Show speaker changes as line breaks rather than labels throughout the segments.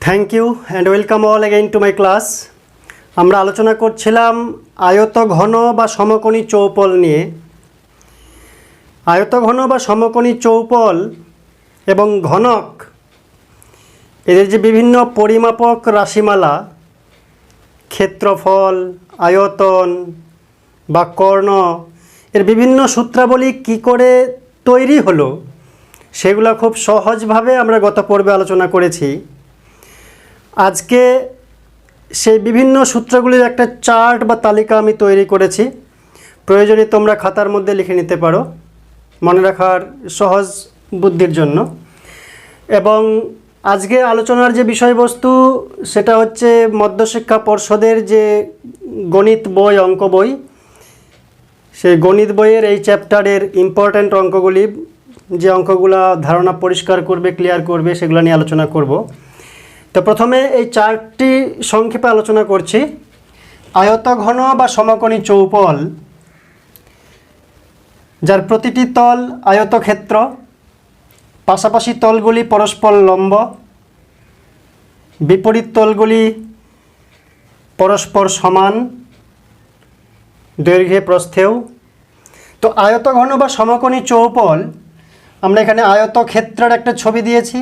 Thank you and welcome all again to my class. আমরা আলোচনা করছিলাম আয়ত ঘন বা সমকোণী চৌপল নিয়ে। আয়ত ঘন বা সমকোণী চৌপল এবং ঘনক এদের যে বিভিন্ন পরিমাপক রাশিমালা, ক্ষেত্রফল, আয়তন বা কর্ণ, এর বিভিন্ন সূত্রাবলী কী করে তৈরি হলো সেগুলো খুব সহজভাবে আমরা গত পর্বে আলোচনা করেছি। আজকে সেই বিভিন্ন সূত্রগুলির একটা চার্ট বা তালিকা আমি তৈরি করেছি। প্রয়োজনে তোমরা খাতার মধ্যে লিখে নিতে পারো মনে রাখার সহজ বুদ্ধির জন্য। এবং আজকে আলোচনার যে বিষয়বস্তু সেটা হচ্ছে মধ্যশিক্ষা পর্ষদের যে গণিত বই, অঙ্ক বই, সেই গণিত বইয়ের এই চ্যাপ্টারের ইম্পর্ট্যান্ট অঙ্কগুলি, যে অঙ্কগুলো ধারণা পরিষ্কার করবে, ক্লিয়ার করবে, সেগুলো নিয়ে আলোচনা করব। তো প্রথমে এই চারটি সংক্ষেপে আলোচনা করছি। আয়তঘন বা সমকোণী চৌপল, যার প্রতিটি তল আয়তক্ষেত্র, পাশাপাশি তলগুলি পরস্পর লম্ব, বিপরীত তলগুলি পরস্পর সমান দৈর্ঘ্যে প্রস্থেও। তো আয়তঘন বা সমকোণী চৌপল, আমরা এখানে আয়তক্ষেত্রের একটা ছবি দিয়েছি,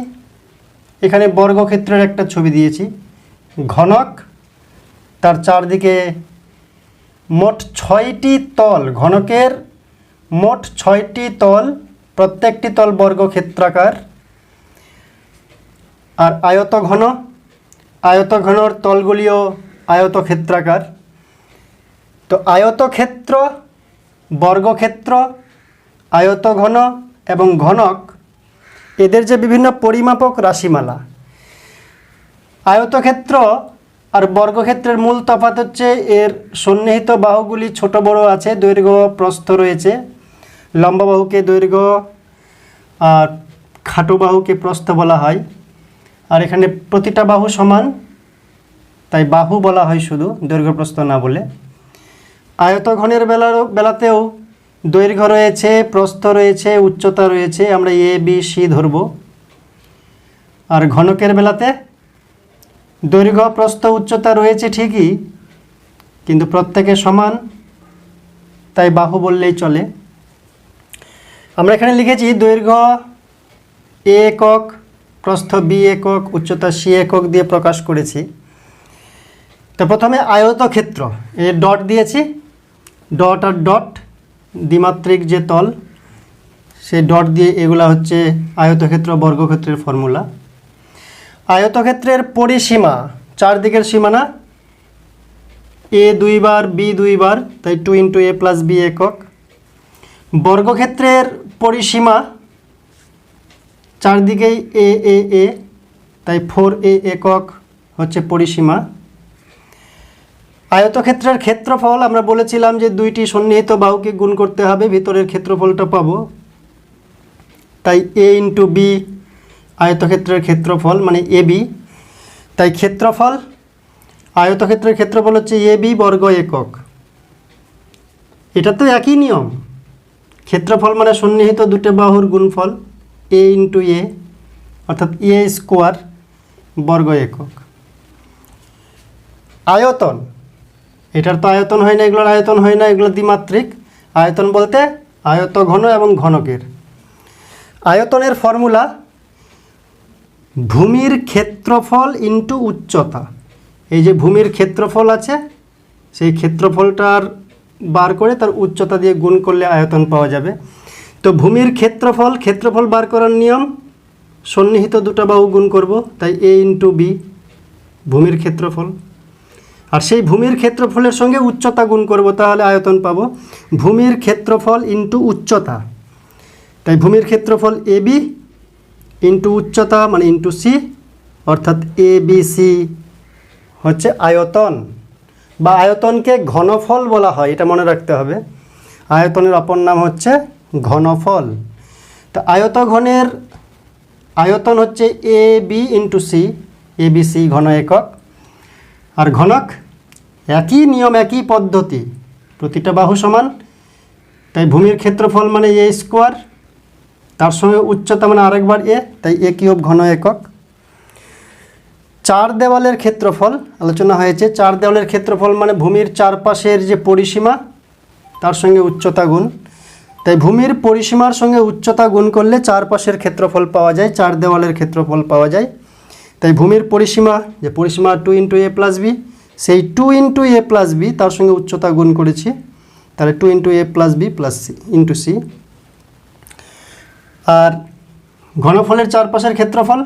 এখানে বর্গক্ষেত্রের একটা ছবি দিয়েছি। ঘনক, তার চারদিকে মোট 6টি তল, ঘনকের মোট 6টি তল, প্রত্যেকটি তল বর্গক্ষেত্রাকার। আর আয়তঘন, আয়তঘনর তলগুলিও আয়তক্ষেত্রাকার। তো আয়তক্ষেত্র, বর্গক্ষেত্র, আয়তঘন এবং ঘনক এদের যে বিভিন্ন পরিমাপক রাশিমালা, আয়তক্ষেত্র আর বর্গক্ষেত্রের মূল তফাৎ হচ্ছে এর সন্নিহিত বাহুগুলি ছোট বড় আছে, দৈর্ঘ্য প্রস্থ রয়েছে। লম্বা বাহুকে দৈর্ঘ্য আর খাটো বাহুকে প্রস্থ বলা হয়। আর এখানে প্রতিটা বাহু সমান, তাই বাহু বলা হয় শুধু, দৈর্ঘ্য প্রস্থ না বলে। আয়তঘনের বেলাতেও দৈর্ঘ্য রয়েছে, প্রস্থ রয়েছে, উচ্চতা রয়েছে, আমরা এ বি সি ধরব। আর ঘনকের বেলাতে দৈর্ঘ্য প্রস্থ উচ্চতা রয়েছে ঠিকই, কিন্তু প্রত্যেকে সমান, তাই বাহু বললেই চলে। আমরা এখানে লিখেছি দৈর্ঘ্য এ একক, প্রস্থ বি একক, উচ্চতা সি একক দিয়ে প্রকাশ করেছি। তো প্রথমে আয়তক্ষেত্র, এর ডট দিয়েছি, ডট আর ডট দ্বিমাত্রিক যে তল, সেই ডট দিয়ে এগুলা হচ্ছে আয়তক্ষেত্র বর্গক্ষেত্রের ফর্মুলা। আয়তক্ষেত্রের পরিসীমা, চারদিকের সীমানা, এ 2 বার, বি 2 বার, তাই 2 × a + b একক। বর্গক্ষেত্রের পরিসীমা, চারদিকেই এ এ এ, তাই 4a একক হচ্ছে পরিসীমা। আয়তক্ষেত্রের ক্ষেত্রফল, আমরা বলেছিলাম যে দুইটি সন্নিহিত বাহুকে গুণ করতে হবে, ভিতরের ক্ষেত্রফলটা পাবো, তাই a × b আয়তক্ষেত্রের ক্ষেত্রফল মানে ab। তাই ক্ষেত্রফল, আয়তক্ষেত্রের ক্ষেত্রফল হচ্ছে ab বর্গ একক। এটা তো একই নিয়ম, ক্ষেত্রফল মানে সন্নিহিত দুটো বাহুর গুণফল, a × a, অর্থাৎ a স্কোয়ার বর্গ একক। আয়তন, এটার তো আয়তন হয় না, এগুলোর আয়তন হয় না, এগুলো দ্বিমাত্রিক। আয়তন বলতে আয়তঘন এবং ঘনকের। আয়তনের ফর্মুলা ভূমির ক্ষেত্রফল × উচ্চতা। এই যে ভূমির ক্ষেত্রফল আছে, সেই ক্ষেত্রফলটার বার করে তার উচ্চতা দিয়ে গুণ করলে আয়তন পাওয়া যাবে। তো ভূমির ক্ষেত্রফল, ক্ষেত্রফল বার করার নিয়ম, সন্নিহিত দুটো বাহু গুণ করব, তাই a × b ভূমির ক্ষেত্রফল। আর সেই ভূমির ক্ষেত্রফলের সঙ্গে উচ্চতা গুণ করব, তাহলে আয়তন পাবো। ভূমির ক্ষেত্রফল × উচ্চতা, তাই ভূমির ক্ষেত্রফল ab × উচ্চতা মানে × c, অর্থাৎ abc হচ্ছে আয়তন। বা আয়তনকে ঘনফল বলা হয়, এটা মনে রাখতে হবে। আয়তনের অপর নাম হচ্ছে ঘনফল। তো আয়তঘনের আয়তন হচ্ছে ab × c, abc ঘন একক। আর ঘনক একই নিয়ম, একই পদ্ধতি, প্রতিটা বাহু সমান, তাই ভূমির ক্ষেত্রফল মানে a স্কোয়ার, তার সঙ্গে উচ্চতা মানে আরেকবার a, তাই a কিউব ঘন একক। চার দেওয়ালের ক্ষেত্রফল আলোচনা হয়েছে। চার দেওয়ালের ক্ষেত্রফল মানে ভূমির চারপাশের যে পরিসীমা তার সঙ্গে উচ্চতা গুণ। তাই ভূমির পরিসীমার সঙ্গে উচ্চতা গুণ করলে চারপাশের ক্ষেত্রফল পাওয়া যায়, চার দেওয়ালের ক্ষেত্রফল পাওয়া যায়। তাই ভূমির পরিসীমা, যে পরিসীমা 2 × a + b, সেই 2 × a + b তার সঙ্গে উচ্চতা গুণ করেছি, তাহলে 2 × a + b + c × c। আর ঘনফলের চারপাশের ক্ষেত্রফল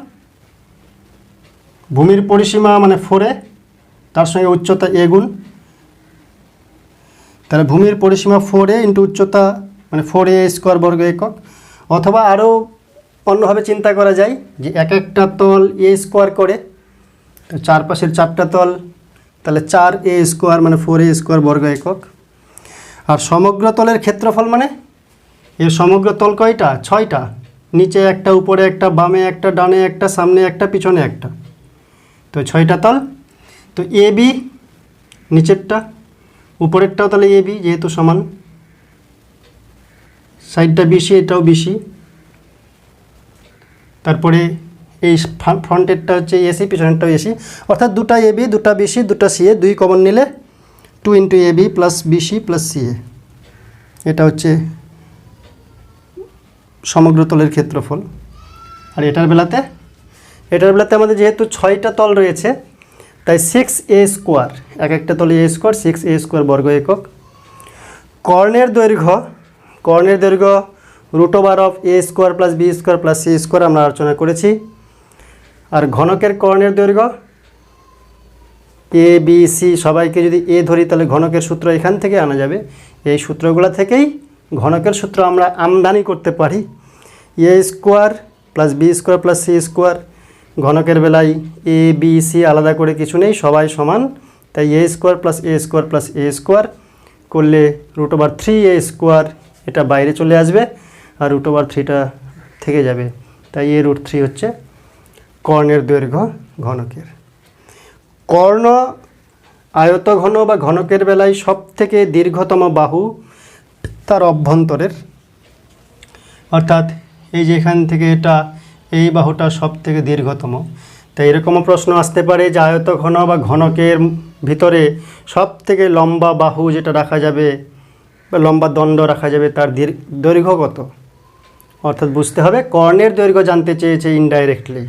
ভূমির পরিসীমা মানে 4a, তার সঙ্গে উচ্চতা a গুণ, তাহলে ভূমির পরিসীমা 4a × উচ্চতা মানে 4a² বর্গ একক। অথবা আরও অন্যভাবে চিন্তা করা যায় যে এক একটা তল a² করে, তো চারপাশের চারটা তল, তাহলে 4a² মানে 4a² বর্গ একক। আর সমগ্র তলের ক্ষেত্রফল মানে এর সমগ্র তল কয়টা? 6টা, নিচে একটা, উপরে একটা, বামে একটা, ডানে একটা, সামনে একটা, পিছনে একটা, তো 6টা তল। তো এ বি নিচেরটা, উপরেরটাও তাহলে এ বি যেহেতু সমান, সাইডটা বিসি, এটাও বিসি। তারপরে এই ফ্রন্টেরটা হচ্ছে এসি, পিছনেরটাও এসি, অর্থাৎ দুটা এ বি, দুটা বিসি, দুটা সিএ, 2 কমন নিলে 2 × ab + bc + ca, এটা হচ্ছে সমগ্র তলের ক্ষেত্রফল। আর এটার বেলাতে আমাদের যেহেতু 6টা তল রয়েছে, তাই 6a², এক একটা তলে a², 6a² বর্গ একক। কর্ণের দৈর্ঘ্য √a² + b² + c² আমরা আলোচনা করেছি। আর ঘনকের কর্ণের দৈর্ঘ্য এ বি সি, সবাইকে যদি এ ধরি তাহলে ঘনকের সূত্র এখান থেকে আনা যাবে। এই সূত্রগুলো থেকেই ঘনকের সূত্র আমরা আমদানি করতে পারি। a² + b² + c², ঘনকের বেলায় এ বি সি আলাদা করে কিছু নেই, সবাই সমান, তাই a² + a² + a² করলে √3a², এটা বাইরে চলে আসবে, আর √3টা থেকে যাবে, তাই a√3 হচ্ছে কর্ণের দৈর্ঘ্য ঘনকের। কর্ণ আয়তঘন বা ঘনকের বেলায় সবথেকে দীর্ঘতম বাহু তার অভ্যন্তরের, অর্থাৎ এই যে এখান থেকে এটা, এই বাহুটা সবথেকে দীর্ঘতম। তাই এরকমও প্রশ্ন আসতে পারে যে আয়তঘন বা ঘনকের ভিতরে সবথেকে লম্বা বাহু যেটা রাখা যাবে বা লম্বা দণ্ড রাখা যাবে, তার দৈর্ঘ্য কত? অর্থাৎ বুঝতে হবে কর্ণের দৈর্ঘ্য জানতে চেয়েছে ইনডাইরেক্টলি,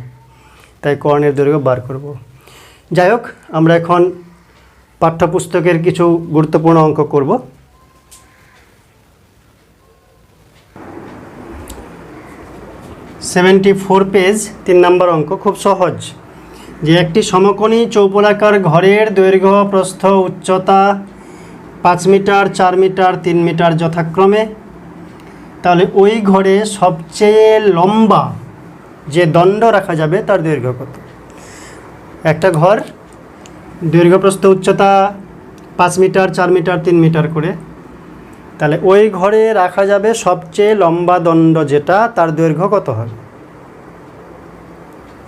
তাই কর্ণের দৈর্ঘ্য বার করব। যাই হোক, আমরা এখন পাঠ্যপুস্তকের কিছু গুরুত্বপূর্ণ অঙ্ক করব। 74 পেজ 3 নম্বর অঙ্ক, খুব সহজ। যে একটি সমকোণী চৌপলাকার ঘরের দৈর্ঘ্য, প্রস্থ, উচ্চতা 5 মিটার, 4 মিটার, 3 মিটার যথাক্রমে, তাহলে ওই ঘরে সবচেয়ে লম্বা যে দণ্ড রাখা যাবে তার দৈর্ঘ্য কত? একটা ঘর দৈর্ঘ্য, প্রস্থ, উচ্চতা 5 মিটার, 4 মিটার, 3 মিটার করে, তাহলে ওই ঘরে রাখা যাবে সবচেয়ে লম্বা দণ্ড যেটা, তার দৈর্ঘ্য কত হবে?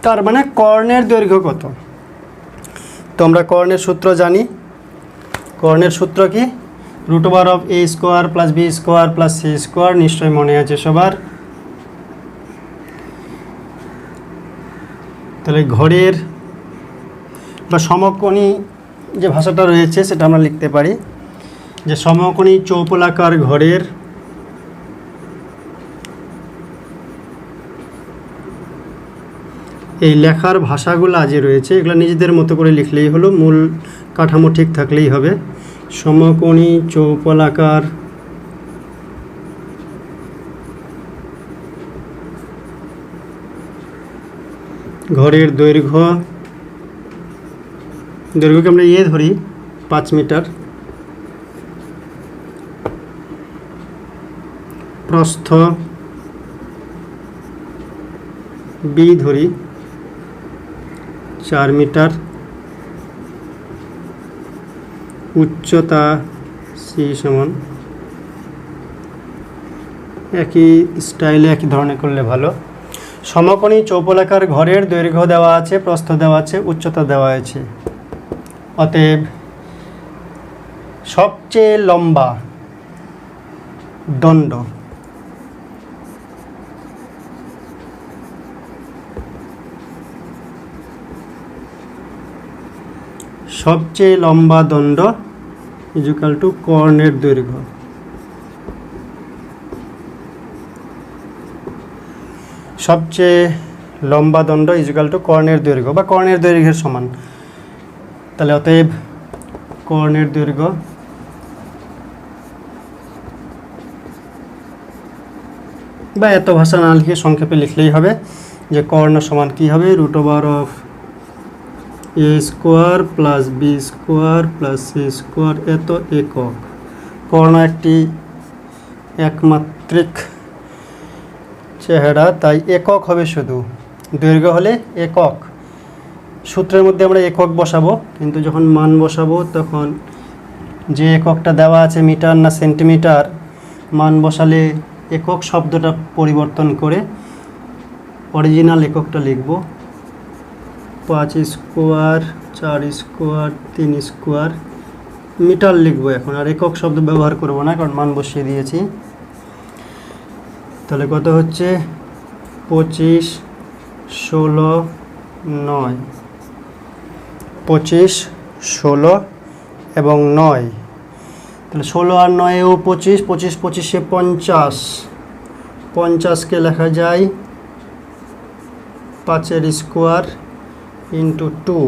তার মানে কর্ণের দৈর্ঘ্য কত? তো আমরা কর্ণের সূত্র জানি। কর্ণের সূত্র কি? √a² + b² + c², নিশ্চয়ই মনে আছে সবার। তাহলে ঘরের বা সমকোণী যে ভাষাটা রয়েছে সেটা আমরা লিখতে পারি যে সমকোণী চৌপলাকার ঘরের এই লেখার ভাষাগুলো যে রয়েছে এগুলো নিজেদের মতো করে লিখলেই হলো, মূল কাঠামো ঠিক থাকলেই হবে। সমকোণী চৌপলাকার ঘরের দৈর্ঘ্যকে আমরা ধরি 5 মিটার, প্রস্থ বি ধরি 4 মিটার, উচ্চতা সি সমান, একই স্টাইলে একই ধরনের করলে ভালো। সমকোণী চৌপলাকার ঘরের দৈর্ঘ্য দেওয়া আছে, প্রস্থ দেওয়া আছে, উচ্চতা দেওয়া আছে। অতএব সবচেয়ে লম্বা দণ্ড সবচেয়ে লম্বা দণ্ড ইকুয়াল টু কর্ণের দৈর্ঘ্য। সবচেয়ে লম্বা দণ্ড ইকুয়াল টু কর্ণের দৈর্ঘ্য বা কর্ণের দৈর্ঘ্যের সমান। তাহলে অতএব কর্ণের দৈর্ঘ্য বা এত ভাষা না লিখে সংক্ষেপে লিখলেই হবে যে কর্ণ সমান কী হবে, root over of A square plus B square plus C square এত একক। কর্ণ একটি একমাত্রিক চেহারা, তাই একক হবে শুধু, দৈর্ঘ্য হলে একক। সূত্রের মধ্যে আমরা একক বসাবো, কিন্তু যখন মান বসাবো তখন যে এককটা দেওয়া আছে মিটার না সেন্টিমিটার, মান বসালে একক শব্দটা পরিবর্তন করে অরিজিনাল এককটা লিখব। 5 স্কোয়ার 4 স্কোয়ার 3 স্কোয়ার মিটার লিখবো এখন, আর একক শব্দ ব্যবহার করব না কারণ মান বসিয়ে দিয়েছি। তাহলে কত হচ্ছে 25 16 9, 25 16 এবং 9। তাহলে 16 আর 9 25, 25 25 50, 50কে লেখা যায় 5 স্কোয়ার ইন্টু 2,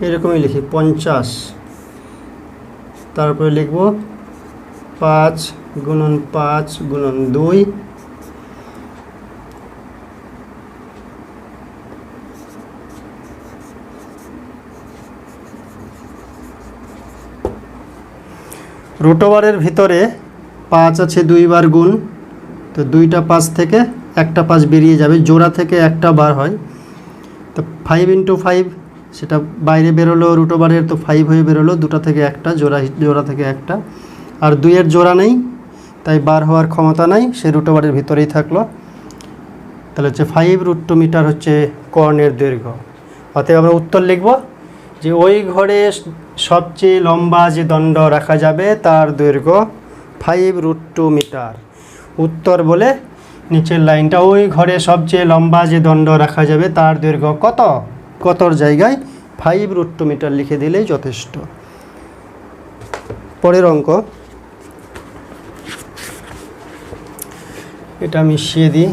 এরকমই লিখি 50। তারপরে লিখব 5 গুণন 5 গুণন 2, রুট ওভারের ভিতরে 5 আছে 2 বার গুণ, তো 2টা 5 থেকে একটা 5 বেরিয়ে যাবে, জোড়া থেকে একটা বার হয়, তো 5 ইন্টু 5 সেটা বাইরে বেরোলো রুট ওভারের, তো 5 হয়ে বেরোলো, দুটা থেকে একটা, জোড়া থেকে একটা, আর 2-এর জোড়া নেই তাই বার হওয়ার ক্ষমতা নাই, সে রুট ওভারের ভিতরেই থাকলো। তাহলে হচ্ছে 5√2 মিটার হচ্ছে কর্ণের দৈর্ঘ্য। অতএব আমরা উত্তর লিখব যে ওই ঘরে সবচেয়ে লম্বা যে দণ্ড রাখা যাবে তার দৈর্ঘ্য 5√2 মিটার। উত্তর বলে নিচের লাইনটা, ওই ঘরে সবচেয়ে লম্বা যে দণ্ড রাখা যাবে তার দৈর্ঘ্য কত, কতর জায়গায় 5√2 মিটার লিখে দিলেই যথেষ্ট। পরের অঙ্ক, এটা মিশিয়ে দিই।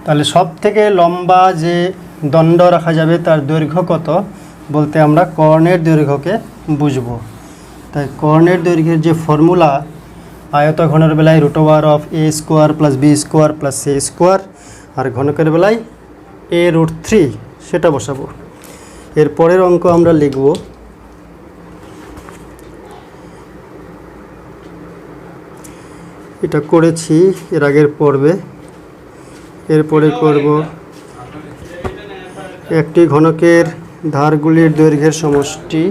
তাহলে সব থেকে লম্বা যে দণ্ড রাখা যাবে তার দৈর্ঘ্য কত বলতে আমরা কর্ণের দৈর্ঘ্যকে বুঝব। তাই কর্ণের দৈর্ঘ্যের যে ফর্মুলা, আয়তঘনের বেলায় root over of A square plus B square plus C square, আর ঘনকের বেলায় a√3, সেটা বসাবো। এর পরের অঙ্ক আমরা লিখব এটা করেছি এর আগের পর্বে, এরপরে করব একটি ঘনকের ধারগুলির দৈর্ঘ্যের সমষ্টি।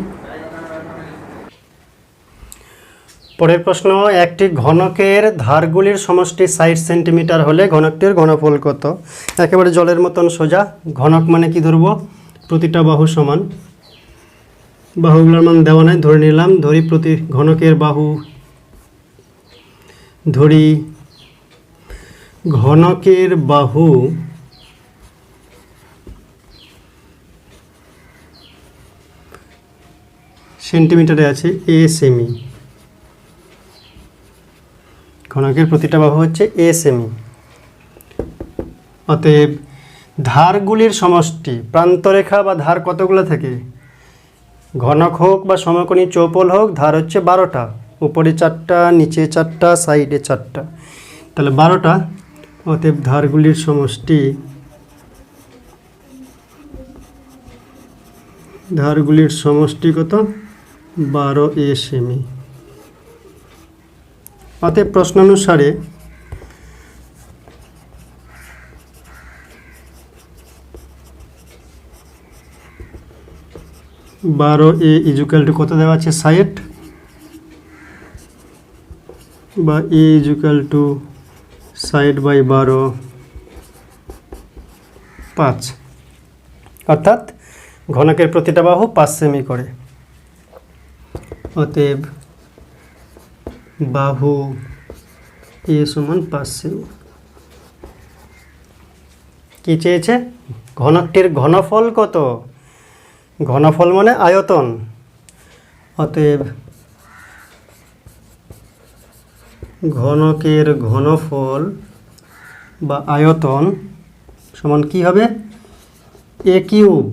পরের প্রশ্ন, একটি ঘনকের ধারগুলির সমষ্টি 60 সেন্টিমিটার হলে ঘনকটির ঘনফল কত? একেবারে জলের মতন সোজা। ঘনক মানে কি ধরব, প্রতিটা বাহু সমান, বাহুগুলোর মান দেওয়া নাই, ধরে নিলাম, ধরি প্রতি ঘনকের বাহু, ধরি ঘনকের বাহু সেন্টিমিটারে আছে a সেমি, ঘনকের প্রতিটা বাহু হচ্ছে a সেমি। অতএব ধারগুলির সমষ্টি, প্রান্তরেখা বা ধার কতগুলো থাকে, ঘনক হোক বা সমকোণী চৌপল হোক, ধার হচ্ছে 12টা, উপরে 4টা, নিচে 4টা, সাইডে 4টা, তাহলে 12টা। অতএব ধারগুলির সমষ্টি, ধারগুলির সমষ্টি কত, 12a সেমি। অতএব প্রশ্নানুসারে (12a) ইকুয়াল টু কত দেওয়া আছে, 60, বা a ইকুয়াল টু 60/12 5, অর্থাৎ ঘনকের প্রতিটা বাহু 5 সেমি করে। অতএব বাহু a সমান 5 সেমি। কি চেয়েছে? ঘনকটির ঘনফল কত? ঘনফল মানে আয়তন। অতএব ঘনকের ঘনফল বা আয়তন সমান কি হবে? এ কিউব।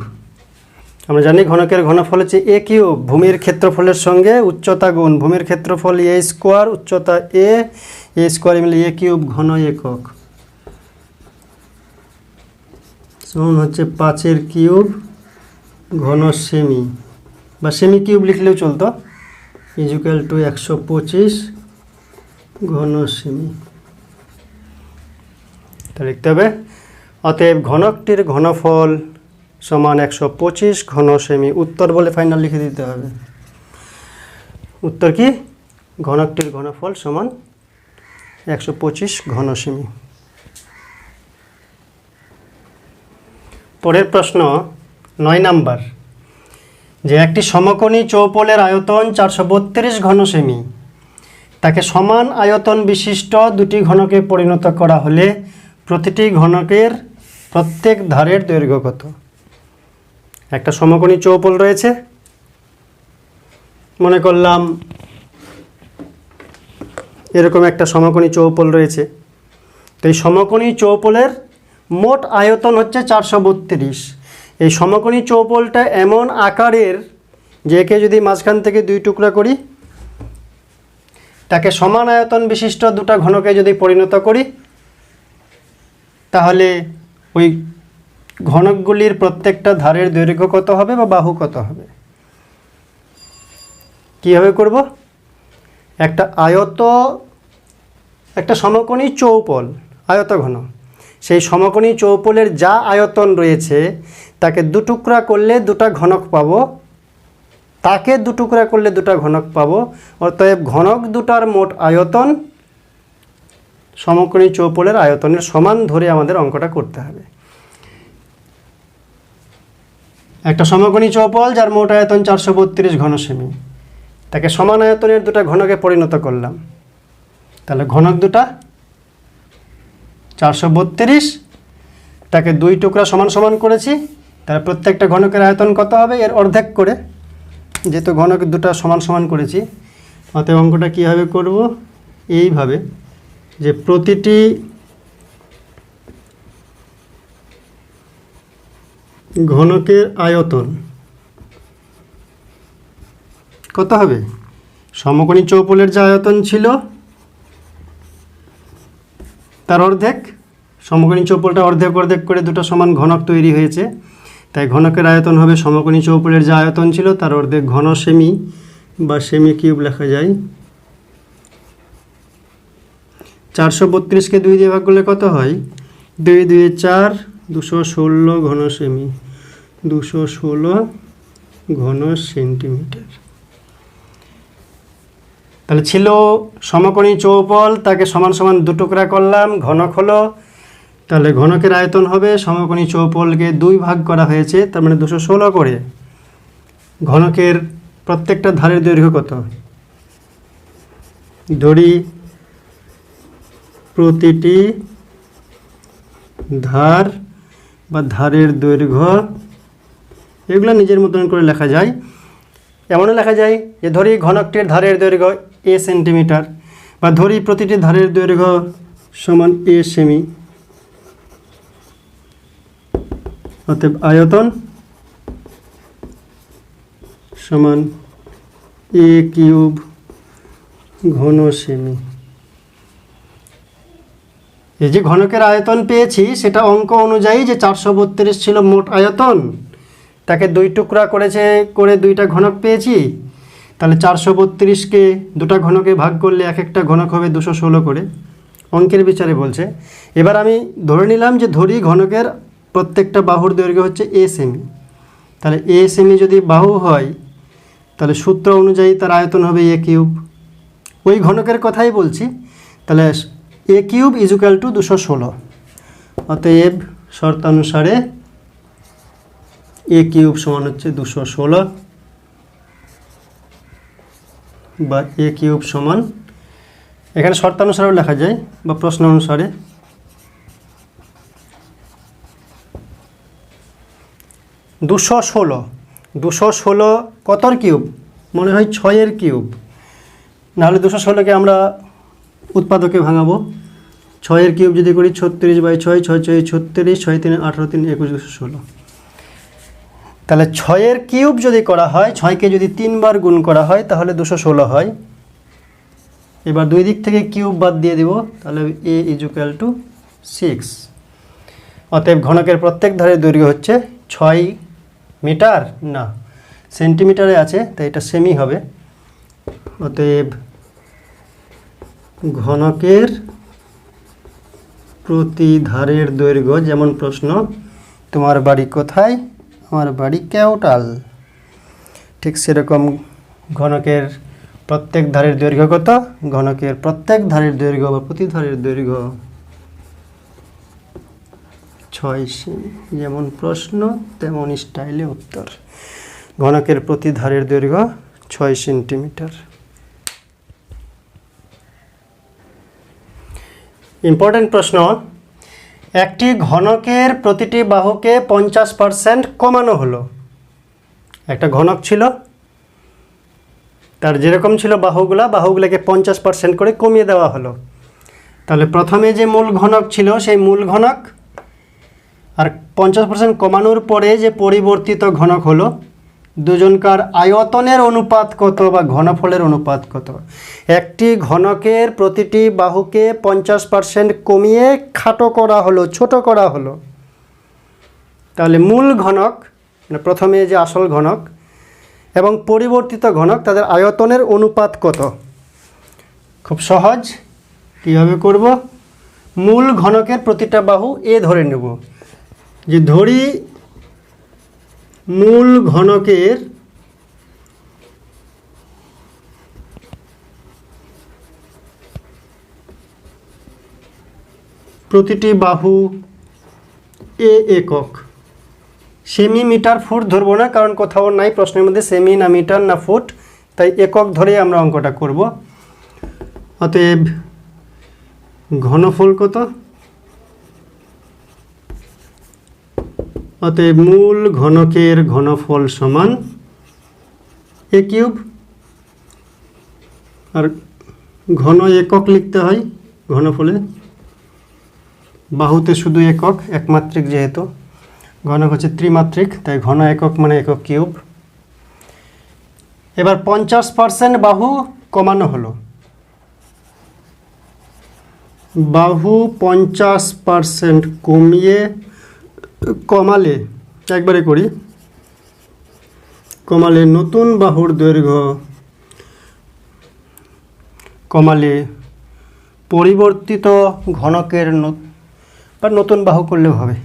আমরা জানি ঘনকের ঘনফল হচ্ছে এ কিউব, ভূমির ক্ষেত্রফলের সঙ্গে উচ্চতা গুণ। ভূমির ক্ষেত্রফল এ স্কোয়ার, উচ্চতা এ স্কোয়ার মিলে এ কিউব ঘন একক সমান হচ্ছে 5 কিউব ঘন সেমি, বা সেমি কিউব লিখলেও চলতো, ইজুক্যাল টু 125 ঘন সেমি। তা লিখতে হবে অতএব ঘনকটির ঘনফল সমান 125 ঘন সেমি। উত্তর বলে ফাইনাল লিখে দিতে হবে। উত্তর কি? ঘনকটির ঘনফল সমান 125 ঘন সেমি। পরের প্রশ্ন 9 নাম্বার, যে একটি সমকোণী চৌপলের আয়তন 432 ঘন সেমি, তাকে সমান আয়তন বিশিষ্ট দুটি ঘনকে পরিণত করা হলে প্রতিটি ঘনকের প্রত্যেক ধারের দৈর্ঘ্য কত? একটা সমকোণী চৌপল রয়েছে, মনে করলাম এরকম একটা সমকোণী চৌপল রয়েছে। তো এই সমকোণী চৌপলের মোট আয়তন হচ্ছে 432। এই সমকোণী চৌপলটা এমন আকারের যে একে যদি মাঝখান থেকে 2 টুকরা করি, তাকে সমান আয়তন বিশিষ্ট দুটো ঘনকে যদি পরিণত করি, তাহলে ওই ঘনকগুলির প্রত্যেকটা ধারের দৈর্ঘ্য কত হবে বা বাহু কত হবে? কীভাবে করব? একটা সমকোণী চৌপল আয়তঘন, সেই সমকোণী চৌপলের যা আয়তন রয়েছে তাকে 2 টুকরা করলে 2টা ঘনক পাবো, তাকে 2 টুকরা করলে 2টা ঘনক পাবো। অতএব ঘনক দুটার মোট আয়তন সমকোণী চৌপলের আয়তনের সমান ধরে আমাদের অঙ্কটা করতে হবে। একটা সমকোণী চৌপল যার মোট আয়তন 432 ঘন সেমি, তাকে সমান আয়তনের 2টা ঘনকে পরিণত করলাম। তাহলে ঘনক দুটা 432, তাকে 2 টুকরা সমান সমান করেছি, তাহলে প্রত্যেকটা ঘনকের আয়তন কত হবে? এর অর্ধেক করে, যেহেতু ঘনক দুটা সমান সমান করেছি। অতএব অঙ্কটা কীভাবে করব? এইভাবে যে প্রতিটি ঘনকের আয়তন কত হবে? সমকোণী চৌপলের যে আয়তন ছিল তার অর্ধেক। সমকোণী চৌপলটা অর্ধেক অর্ধেক করে 2টা সমান ঘনক তৈরি হয়েছে, তাই ঘনকের আয়তন হবে সমকোণী চৌপলের যে আয়তন ছিল তার অর্ধেক ঘন সেমি বা সেমি কিউব লেখা যায়। 432কে 2 দিয়ে ভাগ করলে কত হয়? 2 2 4, 216 ঘন সেমি, 216 ঘন সেন্টিমিটার। তাহলে ছিল সমকোণী চৌপল, তাকে সমান সমান 2 টুকরা করলাম, ঘনক হলো। তাহলে ঘনকের আয়তন হবে, সমকোণী চৌপলকে 2 ভাগ করা হয়েছে, তার মানে 216 করে। ঘনকের প্রত্যেকটা ধারের দৈর্ঘ্য কত? ধরি প্রতিটি ধার বা ধারের দৈর্ঘ্য, এগুলো নিজের মতন করে লেখা যায়। এমনও লেখা যায় যে ধরি ঘনকটির ধারের দৈর্ঘ্য a সেন্টিমিটার, বা ধরি প্রতিটি ধারের দৈর্ঘ্য সমান a সেমি। অতএব আয়তন সমান a কিউব ঘন সেমি। এই যে ঘনকের আয়তন পেয়েছি সেটা অঙ্ক অনুযায়ী যে 432 ছিল মোট আয়তন, তাকে 2 টুকরা করে 2টা ঘনক পেয়েছি। তাহলে 432কে 2টা ঘনকে ভাগ করলে এক একটা ঘনক হবে 216 করে, অঙ্কের বিচারে বলছে। এবার আমি ধরে নিলাম যে ধরি ঘনকের প্রত্যেকটা বাহুর দৈর্ঘ্য হচ্ছে a সেমি। তাহলে a সেমি যদি বাহু হয়, তাহলে সূত্র অনুযায়ী তার আয়তন হবে a কিউব। ওই ঘনকের কথাই বলছি। তাহলে a কিউব ইজুক্যাল টু 216। অতএব শর্তানুসারে a কিউব সমান হচ্ছে 216, বা a কিউব সমান, এখানে শর্তানুসারেও লেখা যায় বা প্রশ্ন অনুসারে 216, 216 কতর কিউব? মনে হয় 6-এর কিউব, নাহলে 216কে আমরা উৎপাদকে ভাঙাবো। 6-এর কিউব যদি করি 36/6, 6 6 36, 6 3 18 3 21, 216। তাহলে 6-এর কিউব যদি করা হয়, 6কে যদি 3 বার গুণ করা হয় তাহলে 216 হয়। এবার দুই দিক থেকে কিউব বাদ দিয়ে দিব, তাহলে a = 6। অতএব ঘনকের প্রত্যেক ধারের দৈর্ঘ্য হচ্ছে 6 মিটার, না সেন্টিমিটারে আছে তাই এটা সেমি হবে। অতএব ঘনকের প্রতি ধারের দৈর্ঘ্য, যেমন প্রশ্ন তোমার বাড়ি কোথায়, আমার বাড়ি কেওটাল, ঠিক সেরকম ঘনকের প্রত্যেক ধারের দৈর্ঘ্য কত? ঘনকের প্রত্যেক ধারের দৈর্ঘ্য বা প্রতি ধারের দৈর্ঘ্য 6 সেমি। যেমন প্রশ্ন তেমন স্টাইলে উত্তর। ঘনকের প্রতি ধারের দৈর্ঘ্য 6 সেন্টিমিটার। ইম্পর্টেন্ট প্রশ্ন, একটি ঘনকের প্রতিটি বাহুকে 50% কমানো হলো। একটা ঘনক ছিল, তার যেরকম ছিল বাহুগুলোকে 50% করে কমিয়ে দেওয়া হলো। তাহলে প্রথমে যে মূল ঘনক ছিল সেই মূল ঘনক আর 50% কমানোর পরে যে পরিবর্তিত ঘনক হলো, দুজনকার আয়তনের অনুপাত কত বা ঘনফলের অনুপাত কত? একটি ঘনকের প্রতিটি বাহুকে 50% কমিয়ে খাটো করা হলো, ছোট করা হলো। তাহলে মূল ঘনক মানে প্রথমে যে আসল ঘনক এবং পরিবর্তিত ঘনক, তাদের আয়তনের অনুপাত কত? খুব সহজ, কীভাবে করব? মূল ঘনকের প্রতিটা বাহু এ ধরে নেব, যে ধরি মূল ঘনকের প্রতিটি বাহু এ একক। সেমি, মিটার, ফুট ধরবো না, কারণ কোথাও নাই প্রশ্নের মধ্যে সেমি না মিটার না ফুট, তাই একক ধরে আমরা অঙ্কটা করব। অতএব ঘনফল কত? অতএব মূল ঘনকের ঘনফল সমান a কিউব, আর ঘন একক লিখতে হয় ঘনফলে, বাহুতে শুধু একক, একমাত্রিক যেহেতু, ঘনক হচ্ছে ত্রিমাত্রিক, তাই ঘন একক মানে একক কিউব। এবার 50% বাহু কমানো হলো। বাহু 50% কমালে একবারে করি, কমালে নতুন বাহুর দৈর্ঘ্য, কমালে পরিবর্তিত ঘনকের বা নতুন বাহু করলেও হবে।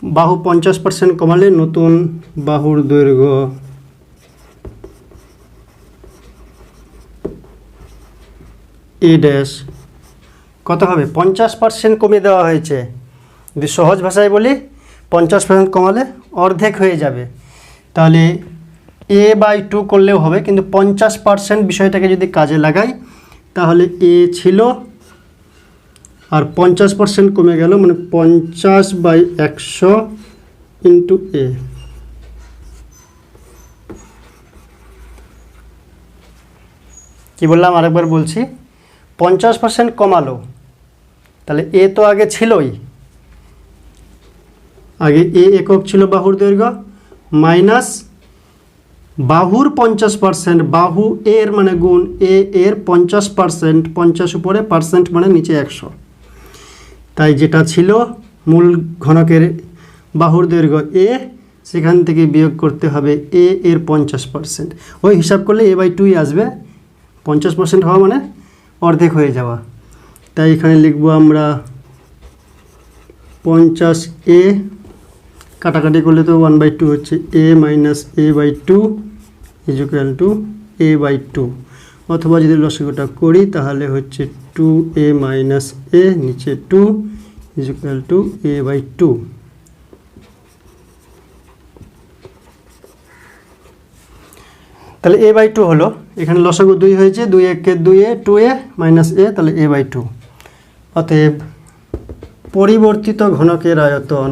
বাহু 50% কমালে নতুন বাহুর দৈর্ঘ্য এ ড্যাশ কত হবে? 50% কমিয়ে দেওয়া হয়েছে। যদি সহজ ভাষায় বলি, 50% কমালে অর্ধেক হয়ে যাবে, তাহলে a/2 করলেও হবে, কিন্তু 50% বিষয়টাকে যদি কাজে লাগাই তাহলে a ছিল আর 50% কমে গেল, মানে 50/100 ইন্টু a। কি বললাম আরেকবার বলছি, 50% কমালো, তাহলে a তো আগে ছিলই, আগে a একক ছিল বাহুর দৈর্ঘ্য, মাইনাস বাহুর 50%, বাহু এর মানে গুণ a এর 50%, 50 উপরে পার্সেন্ট মানে নিচে 100, তাই যেটা ছিল মূল ঘনকের বাহুর দৈর্ঘ্য a, সেখান থেকে বিয়োগ করতে হবে a এর 50%। ওই হিসাব করলে a/2 আসবে, 50% হওয়া মানে অর্ধেক হয়ে যাওয়া, তাই এখানে লিখব আমরা 50a, কাটাকাটি করলে তো 1/2 হচ্ছে, a মাইনাস a/2 = a/2, অথবা যদি লসাগুটা করি তাহলে হচ্ছে 2a মাইনাস a নিচে 2 = a/2। তাহলে a/2 হলো, এখানে লসাগু 2 হয়েছে, 2 1 2a 2a মাইনাস a, তাহলে a/2। অতএব পরিবর্তিত ঘনকের আয়তন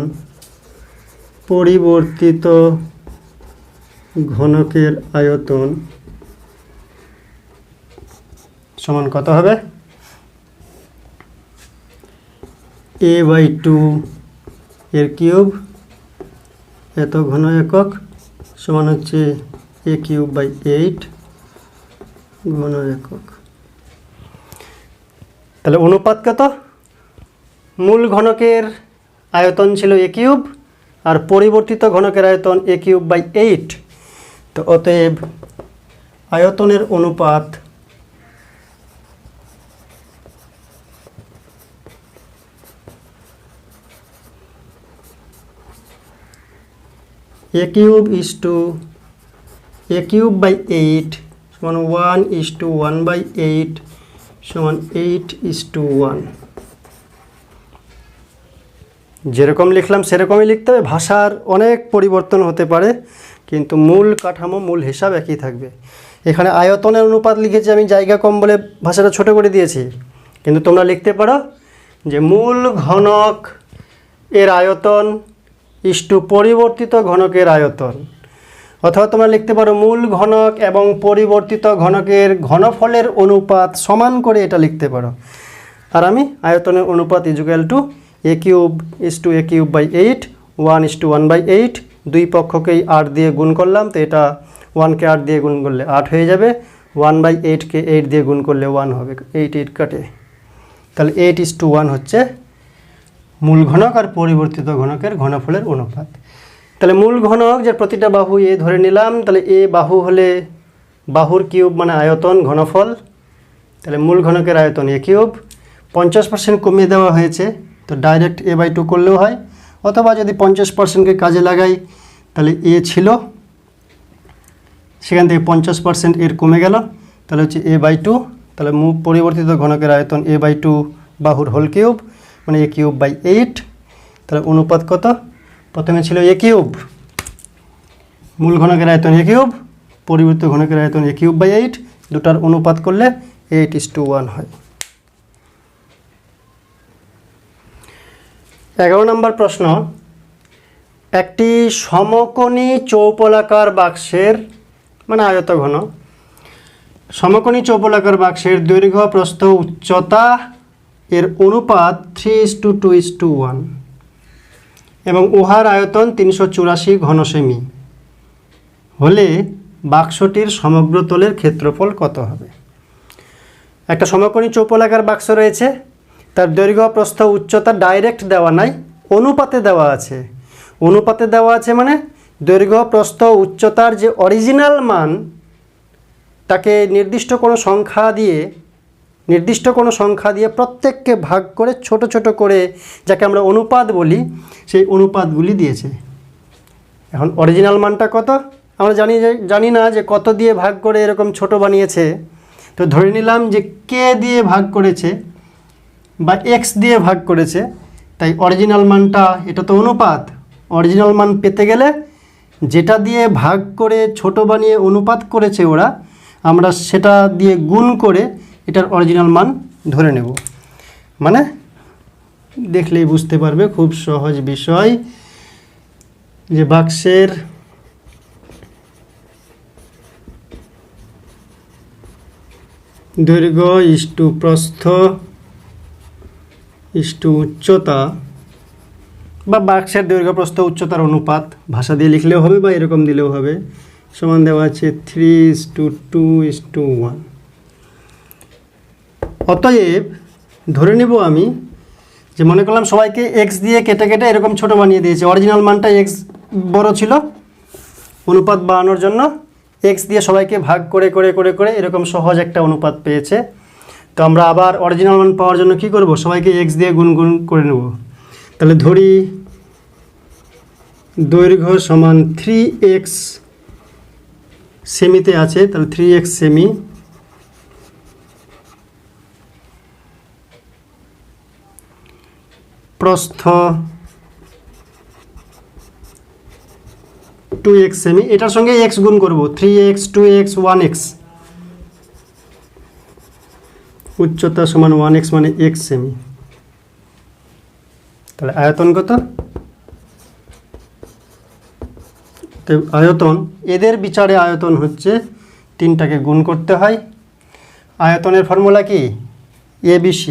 পরিবর্তিত ঘনকের আয়তন সমান কত হবে? a/2 এর কিউব এত ঘন একক সমান হচ্ছে a³/8 ঘন একক। তাহলে অনুপাত কত? মূল ঘনকের আয়তন ছিল a³ আর পরিবর্তিত ঘনকের আয়তন a³/8। তো অতএব আয়তনের অনুপাত a³ সমান 1:1/8 সমান 8:1। যেরকম লিখলাম সেরকমই লিখতে হবে। ভাষার অনেক পরিবর্তন হতে পারে, কিন্তু মূল কাঠামো মূল হিসাব একই থাকবে। এখানে আয়তনের অনুপাত লিখেছি আমি, জায়গা কম বলে ভাষাটা ছোট করে দিয়েছি, কিন্তু তোমরা লিখতে পারো যে মূল ঘনক এর আয়তন ইস্টু পরিবর্তিত ঘনকের আয়তন, অথবা তোমরা লিখতে পারো মূল ঘনক এবং পরিবর্তিত ঘনকের ঘনফলের অনুপাত সমান করে এটা লিখতে পারো। আর আমি আয়তনের অনুপাত = a³:a³/8 1:1/8, দুই পক্ষকেই 8 দিয়ে গুণ করলাম, তো এটা 1কে 8 দিয়ে গুণ করলে 8 হয়ে যাবে, 1/8কে 8 দিয়ে গুণ করলে 1 হবে, 8 কাটে, তাহলে 8:1 হচ্ছে মূল ঘনক আর পরিবর্তিত ঘনকের ঘনফলের অনুপাত। তাহলে মূল ঘনক যে প্রতিটা বাহু এ ধরে নিলাম, তাহলে এ বাহু হলে বাহুর কিউব মানে আয়তন ঘনফল, তাহলে মূল ঘনকের আয়তন a³। 50% কমিয়ে দেওয়া হয়েছে, তো ডাইরেক্ট a/2 করলেও হয়, অথবা যদি 50%কে কাজে লাগাই তাহলে এ ছিল, সেখান থেকে 50% এর কমে গেল, তাহলে হচ্ছে a/2। তাহলে পরিবর্তিত ঘনকের আয়তন a/2 বাহুর হোল কিউব মানে a³/8। তাহলে অনুপাত কত? প্রথমে ছিল a³, মূল ঘনকের আয়তন a³, পরিবর্তিত ঘনকের আয়তন a³/8, দুটার অনুপাত করলে 8:1 হয়। 11 নম্বর প্রশ্ন, একটি সমকোণী চৌপলাকার বাক্সের মানে আয়তঘন সমকোণী চৌপলাকার বাক্সের দৈর্ঘ্য প্রস্থ উচ্চতা এর অনুপাত 3:2:1 এবং উহার আয়তন 384 ঘন সেমি হলে বাক্সটির সমগ্র তলের ক্ষেত্রফল কত হবে? একটা সমকোণী চৌপলাকার বাক্স রয়েছে, তার দৈর্ঘ্য প্রস্থ উচ্চতা ডাইরেক্ট দেওয়া নাই, অনুপাতে দেওয়া আছে। অনুপাতে দেওয়া আছে মানে দৈর্ঘ্য প্রস্থ উচ্চতার যে অরিজিনাল মান তাকে নির্দিষ্ট কোনো সংখ্যা দিয়ে প্রত্যেককে ভাগ করে ছোট ছোট করে যাকে আমরা অনুপাত বলি, সেই অনুপাতগুলি দিয়েছে। এখন অরিজিনাল মানটা কত আমরা জানি না যে কত দিয়ে ভাগ করে এরকম ছোট বানিয়েছে, তো ধরে নিলাম যে কে দিয়ে ভাগ করেছে বা এক্স দিয়ে ভাগ করেছে, তাই অরিজিনাল মানটা, এটা তো অনুপাত, অরিজিনাল মান পেতে গেলে যেটা দিয়ে ভাগ করে ছোট বানিয়ে অনুপাত করেছে ওরা, আমরা সেটা দিয়ে গুণ করে এটার অরিজিনাল মান ধরে নেব। মানে দেখলেই বুঝতে পারবে, খুব সহজ বিষয়, যে বাক্সের দৈর্ঘ্য ইস্টু প্রস্থ ইস্টু উচ্চতা, বা বাক্সের দৈর্ঘ্য প্রস্থ উচ্চতার অনুপাত ভাষা দিয়ে লিখলেও হবে বা এরকম দিলেও হবে, সমান দেওয়া আছে 3:2:1। অতএব ধরে নেব আমি যে মনে করলাম সবাইকে এক্স দিয়ে কেটে কেটে এরকম ছোট বানিয়ে দিয়েছে, অরিজিনাল মানটা এক্স বড় ছিল, অনুপাত বাড়ানোর জন্য এক্স দিয়ে সবাইকে ভাগ করে করে করে করে এরকম সহজ একটা অনুপাত পেয়েছে। তো আমরা আবার অরিজিনাল মান পাওয়ার জন্য কি করব? সবাইকে এক্স দিয়ে গুণ করে নেব। তাহলে ধরি দৈর্ঘ্য সমান 3x সেমিতে আছে, তাহলে 3x সেমি, প্রস্থ 2x সেমি, এটার সঙ্গে x গুণ করব, 3x 2x 1x, উচ্চতা সমান 1x মানে x সেমি। তাহলে আয়তন কত? তো আয়তন, এদের বিচারে আয়তন হচ্ছে 3টাকে গুণ করতে হয়। আয়তনের ফর্মুলা কি? ABC।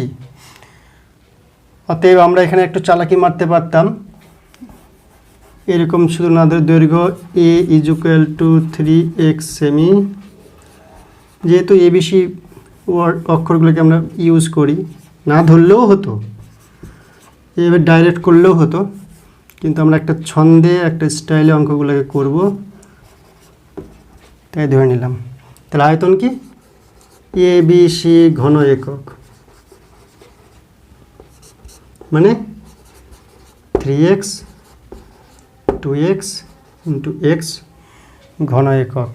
অতএব আমরা এখানে একটু চালাকি মারতে পারতাম, এরকম শুধু না ধরে দৈর্ঘ্য A = 3x সেমি। যেহেতু ABC অক্ষরগুলোকে আমরা ইউজ করি, না ধরলেও হতো, এভাবে ডাইরেক্ট করলেও হতো, কিন্তু আমরা একটা ছন্দে একটা স্টাইলে অঙ্কগুলোকে করব, তাই ধরে নিলাম। তাহলে আয়তন কি? ABC ঘন একক, মানে 3x 2x × x ঘন একক।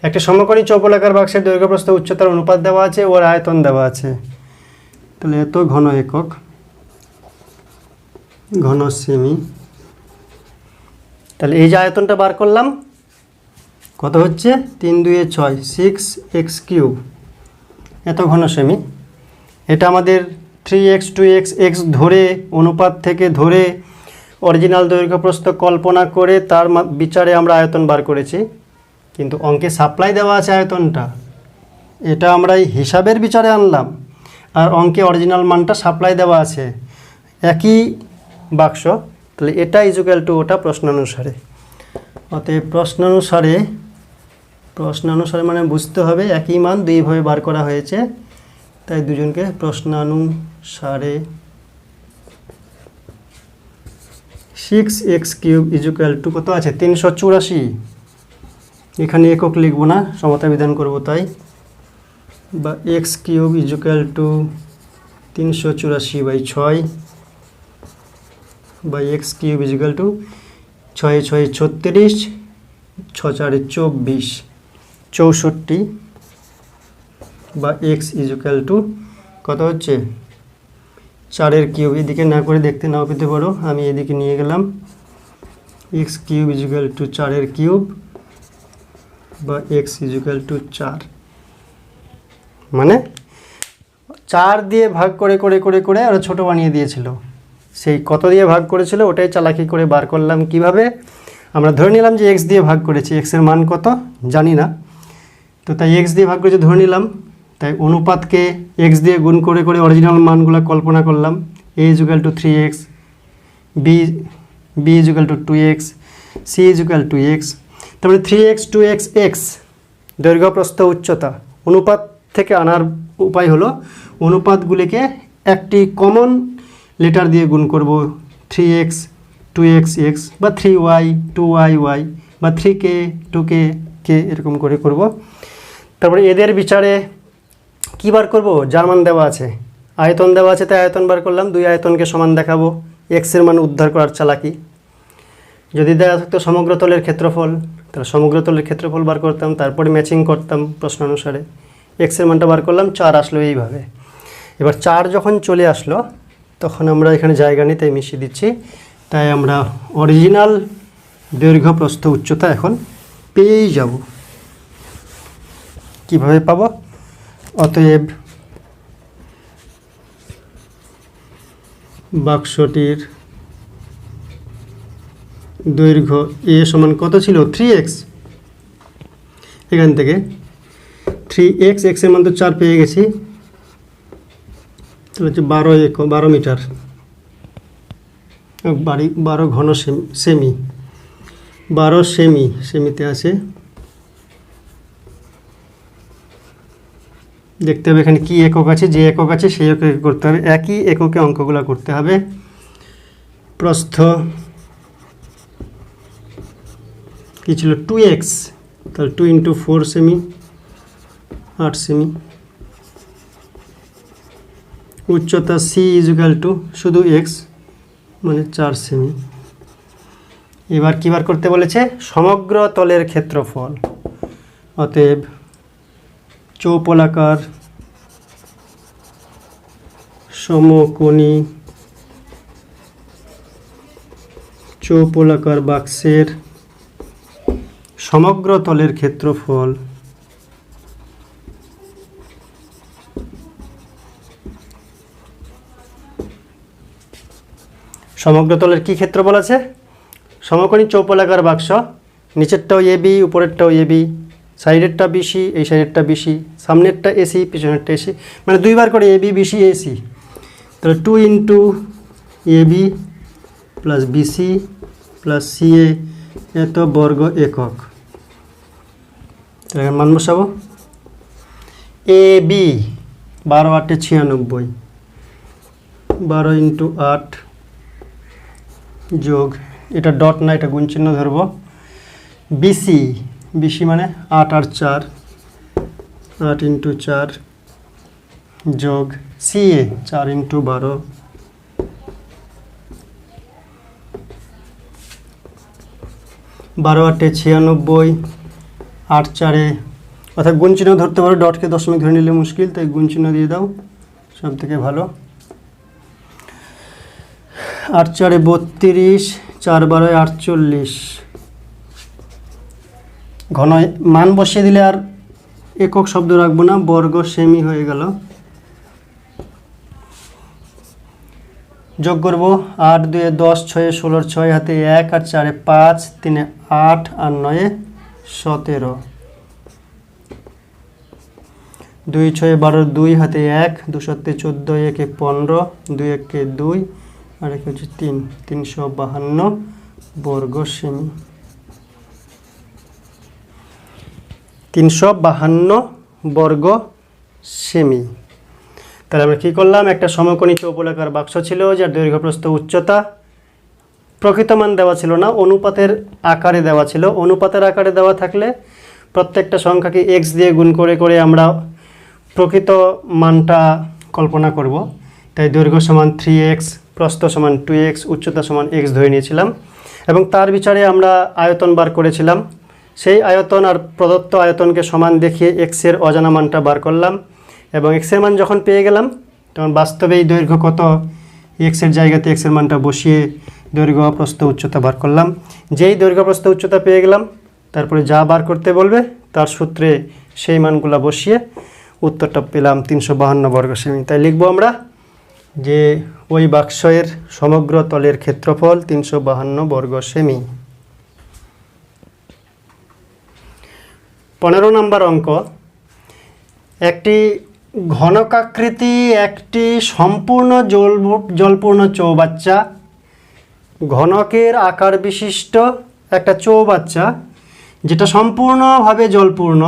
একটা সমকোণী চৌপলাকার বাক্সের দৈর্ঘ্য প্রস্থ উচ্চতার অনুপাত দেওয়া আছে, ওর আয়তন দেওয়া আছে। তাহলে এত ঘন একক, ঘন সেমি। তাহলে এই যে আয়তনটা বার করলাম, কত হচ্ছে? 3 × 2 = 6, 6x³ এত ঘন সেমি। এটা আমাদের 3x 2x x ধরে, অনুপাত থেকে ধরে অরিজিনাল দৈর্ঘ্য প্রস্থ কল্পনা করে তার বিচারে আমরা আয়তন বার করেছি, কিন্তু অঙ্কে সাপ্লাই দেওয়া আছে আয়তনটা, এটা আমরা এই হিসাবের বিচারে আনলাম, আর অঙ্কে অরিজিনাল মানটা সাপ্লাই দেওয়া আছে, একই বাক্স। তাহলে এটা = ওটা প্রশ্নানুসারে। অতএব প্রশ্নানুসারে মানে বুঝতে হবে একই মান দুইভাবে বার করা হয়েছে, তাই দুজনকে প্রশ্নানুসারে 6x³ কত আছে? 384। এখানে একক লিখব না, সমতা বিধান করব তাই, বা x³ = 384/6, বা x³ = 6 × 6 = 36, 6 × 4 = 24, 64, বা x = কত হচ্ছে? 4^3। এদিকে না করে দেখতে নাও পেতে পারো, আমি এদিকে নিয়ে গেলাম। x³ = 4^3, বা x = 4, মানে 4 দিয়ে ভাগ করে করে করে করে আরও ছোটো বানিয়ে দিয়েছিল। সেই কত দিয়ে ভাগ করেছিল ওটাই চালাকি করে বার করলাম। কিভাবে? আমরা ধরে নিলাম যে x দিয়ে ভাগ করেছি, x এর মান কত জানি না, তো তাই x দিয়ে ভাগ করেছে ধরে নিলাম, তাই অনুপাতকে x দিয়ে গুণ করে করে অরিজিনাল মানগুলো কল্পনা করলাম। a = 3x, b = 2x, c = 2x। তারপরে 3x 2x x দৈর্ঘ্য প্রস্থ উচ্চতা, অনুপাত থেকে আনার উপায় হলো অনুপাতগুলিকে একটি কমন লেটার দিয়ে গুণ করব। 3x 2x x, বা 3y 2y y, বা 3k 2k k, এরকম করে করব। তারপরে এদের বিচারে কী বার করব? যার মান দেওয়া আছে, আয়তন দেওয়া আছে, তাই আয়তন বার করলাম। দুই আয়তনকে সমান দেখাবো, x এর মান উদ্ধার করার চালাকি। যদি দেওয়া থাকতো সমগ্র তলের ক্ষেত্রফল, তাহলে সমগ্র তলের ক্ষেত্রফল বার করতাম, তারপরে ম্যাচিং করতাম প্রশ্নানুসারে। x এর মানটা বার করলাম, 4 আসলো এইভাবে। এবার 4 যখন চলে আসলো, তখন আমরা এখানে জায়গা নিই তাই মিশিয়ে দিচ্ছি, তাই আমরা অরিজিনাল দৈর্ঘ্য প্রস্থ উচ্চতা এখন পেয়েই যাব। কিভাবে পাবো? অতএব বাক্সটির দৈর্ঘ্য a সমান কত ছিল? 3x। এখান থেকে 3x, x এর মান তো 4 পেয়ে গেছি, তাহলে হচ্ছে 12 মিটার, 12 ঘন সেমি, 12 সেমিতে আছে। দেখতে হবে এখানে কি একক আছে, যে একক আছে সেই এককে করতে হবে, একই এককে অঙ্কগুলো করতে হবে। প্রস্থ কি ছিল? 2x, তাহলে 2 × 4 সেমি, 8 সেমি। উচ্চতা c = শুধু x, মানে 4 সেমি। এবার কী বার করতে বলেছে? সমগ্র তলের ক্ষেত্রফল। অতএব চৌপলাকার সমকোণী চৌপলাকার বাক্সের সমগ্র তলের ক্ষেত্রফল সমগ্র তলের কি ক্ষেত্রফল আছে? সমকোণী চৌপলাকার বাক্স নিচেরটাও এবি, উপরেরটাও এবি, সাইডেরটা বিসি, এই সাইডেরটা বিসি, সামনেরটা এসি, পিছনেরটা এসি, মানে দুইবার করে এবি বিসি এসি। তাহলে 2 into A B plus B C plus C A এত বর্গ একক। তাহলে মান বসাবো। এ বি 12 8 96, 12 ইন্টু 8 যোগ, এটা ডট না, এটা গুণ চিহ্ন ধরবো। বিসি, বিসি মানে 8 আর 4, 8 ইন্টু 4 যোগ সিএ 4 ইন্টু 12, 12 8 96, 8 4, অর্থাৎ গুণ চিহ্ন ধরতে পারো, ডটকে দশমিক ধরে নিলে মুশকিল, তাই গুণ চিহ্ন দিয়ে দাও, সব থেকে ভালো। 8 4 32, 4 12 48, ঘন মান বসিয়ে দিলে আর একক শব্দ রাখবো না, বর্গ সেমি হয়ে গেল। যোগ করবো 8 2 10, 6 16, 6 হাতে 1 আর 4 5, 3 8 আর 9 17, 2 6 12, 2 হাতে 1, 2 7 14, 1 15, 2 1 2 আর 1 হচ্ছে 3, 352 বর্গ সেমি। 352 বর্গ সেমি। তাহলে আমরা কী করলাম, একটা সমকোণী চৌপলাকার বাক্স ছিল, যার দৈর্ঘ্য প্রস্থ উচ্চতা প্রকৃত মান দেওয়া ছিল না, অনুপাতের আকারে দেওয়া ছিল। অনুপাতের আকারে দেওয়া থাকলে প্রত্যেকটা সংখ্যাকে এক্স দিয়ে গুণ করে করে আমরা প্রকৃত মানটা কল্পনা করব। তাই দৈর্ঘ্য সমান 3x, প্রস্থ সমান 2x, উচ্চতা সমান x ধরে নিয়েছিলাম এবং তার বিচারে আমরা আয়তন বার করেছিলাম। সেই আয়তন আর প্রদত্ত আয়তনকে সমান দেখিয়ে এক্সের অজানা মানটা বার করলাম এবং এক্সের মান যখন পেয়ে গেলাম তখন বাস্তবে এই দৈর্ঘ্য কত, এক্সের জায়গাতে এক্সের মানটা বসিয়ে দৈর্ঘ্য প্রস্থ উচ্চতা বার করলাম। যেই দৈর্ঘ্য প্রস্থ উচ্চতা পেয়ে গেলাম, তারপরে যা বার করতে বলবে তার সূত্রে সেই মানগুলো বসিয়ে উত্তরটা পেলাম 352 বর্গ সেমি। তাই লিখবো আমরা যে ওই বাক্সের সমগ্র তলের ক্ষেত্রফল 352 বর্গ সেমি। 15 নম্বর অঙ্ক, একটি ঘনকাকৃতি একটি সম্পূর্ণ জলপূর্ণ চৌবাচ্চা, ঘনকের আকার বিশিষ্ট একটা চৌবাচ্চা যেটা সম্পূর্ণভাবে জলপূর্ণ,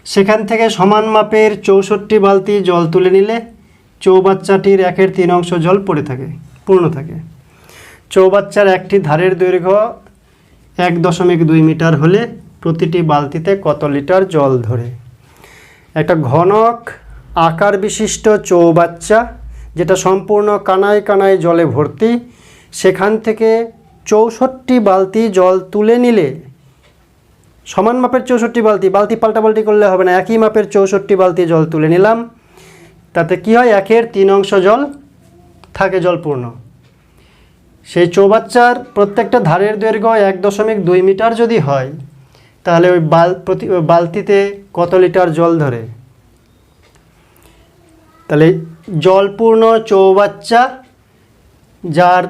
সেখান থেকে সমান মাপের 64 বালতি জল তুলে নিলে চৌবাচ্চাটির 1/3 অংশ জল পূর্ণ থাকে। চৌবাচ্চার একটি ধারের দৈর্ঘ্য 1.2 মিটার হলে প্রতিটি বালতিতে কত লিটার জল ধরে? একটা ঘনক আকার বিশিষ্ট চৌবাচ্চা যেটা সম্পূর্ণ কানায় কানায় জলে ভর্তি, সেখান থেকে 64 বালতি জল তুলে নিলে, সমান মাপের 64 বালতি পাল্টাপাল্টি করলে হবে না, একই মাপের 64 বালতি জল তুলে নিলাম, তাতে কি হয়, 1/3 অংশ জল থাকে জলপূর্ণ। সেই চৌবাচ্চার প্রত্যেকটা ধারের দৈর্ঘ্য 1.2 মিটার যদি হয়, তাহলে ওই বালতিতে কত লিটার জল ধরে? তাহলে জলপূর্ণ চৌবাচ্চা যার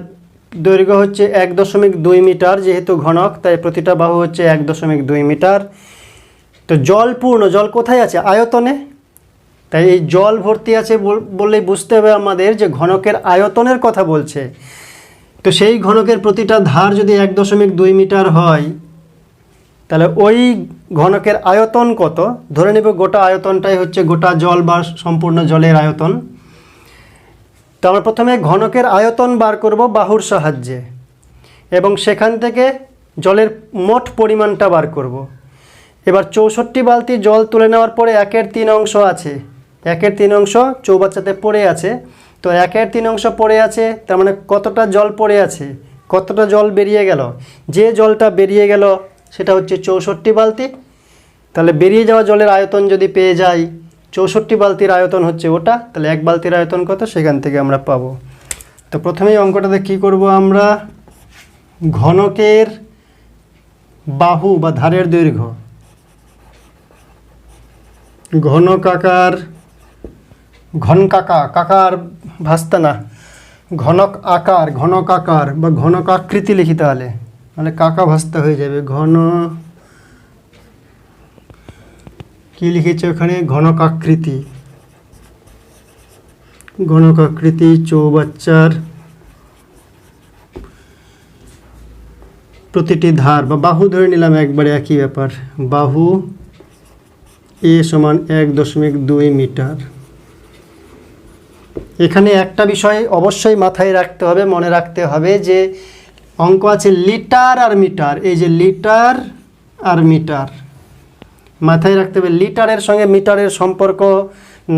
দৈর্ঘ্য হচ্ছে 1.2 মিটার, যেহেতু ঘনক তাই প্রতিটা বাহু হচ্ছে 1.2 মিটার। তো জলপূর্ণ, জল কোথায় আছে? আয়তনে। তাই এই জল ভর্তি আছে বললেই বুঝতে হবে আমাদের যে ঘনকের আয়তনের কথা বলছে। তো সেই ঘনকের প্রতিটা ধার যদি 1.2 মিটার হয়, তাহলে ওই ঘনকের আয়তন কত? ধরে নেব গোটা আয়তনটাই হচ্ছে গোটা জল বা সম্পূর্ণ জলের আয়তন। তো আমরা প্রথমে ঘনকের আয়তন বার করব বাহুর সাহায্যে এবং সেখান থেকে জলের মোট পরিমাণটা বার করব। এবার 64 বালতি জল তুলে নেওয়ার পরে 1/3 অংশ আছে, 1/3 অংশ চৌবাচ্চাতে পড়ে আছে। তো 1/3 অংশ পড়ে আছে, তার মানে কতটা জল পড়ে আছে, কতটা জল বেরিয়ে গেল? যে জলটা বেরিয়ে গেল সেটা হচ্ছে 64 বালতি। তাহলে বেরিয়ে যাওয়া জলের আয়তন যদি পেয়ে যাই, 64 বালতির আয়তন হচ্ছে ওটা, তাহলে 1 বালতির আয়তন কত সেখান থেকে আমরা পাবো। তো প্রথমেই অঙ্কটাতে কি করব আমরা, ঘনকের বাহু বা ধারের দৈর্ঘ্য, ঘনকাকার কাকার ভাস্তা না, ঘনক আকার বা ঘনকাকৃতি লিখি তাহলে মানে কাকা ভাস্তা হয়ে যাবে। ঘন, কি লিখেছে ওখানে, ঘনকাকৃতি, ঘনকাকৃতি চৌবাচ্চার প্রতিটি ধার বা বাহু ধরে নিলাম একবারে, একই ব্যাপার, বাহু এ সমান 1.2 মিটার। এখানে একটা বিষয় অবশ্যই মাথায় রাখতে হবে, মনে রাখতে হবে যে অঙ্ক আছে লিটার আর মিটার। এই যে লিটার আর মিটার মাথায় রাখতে হবে। লিটারের সঙ্গে মিটারের সম্পর্ক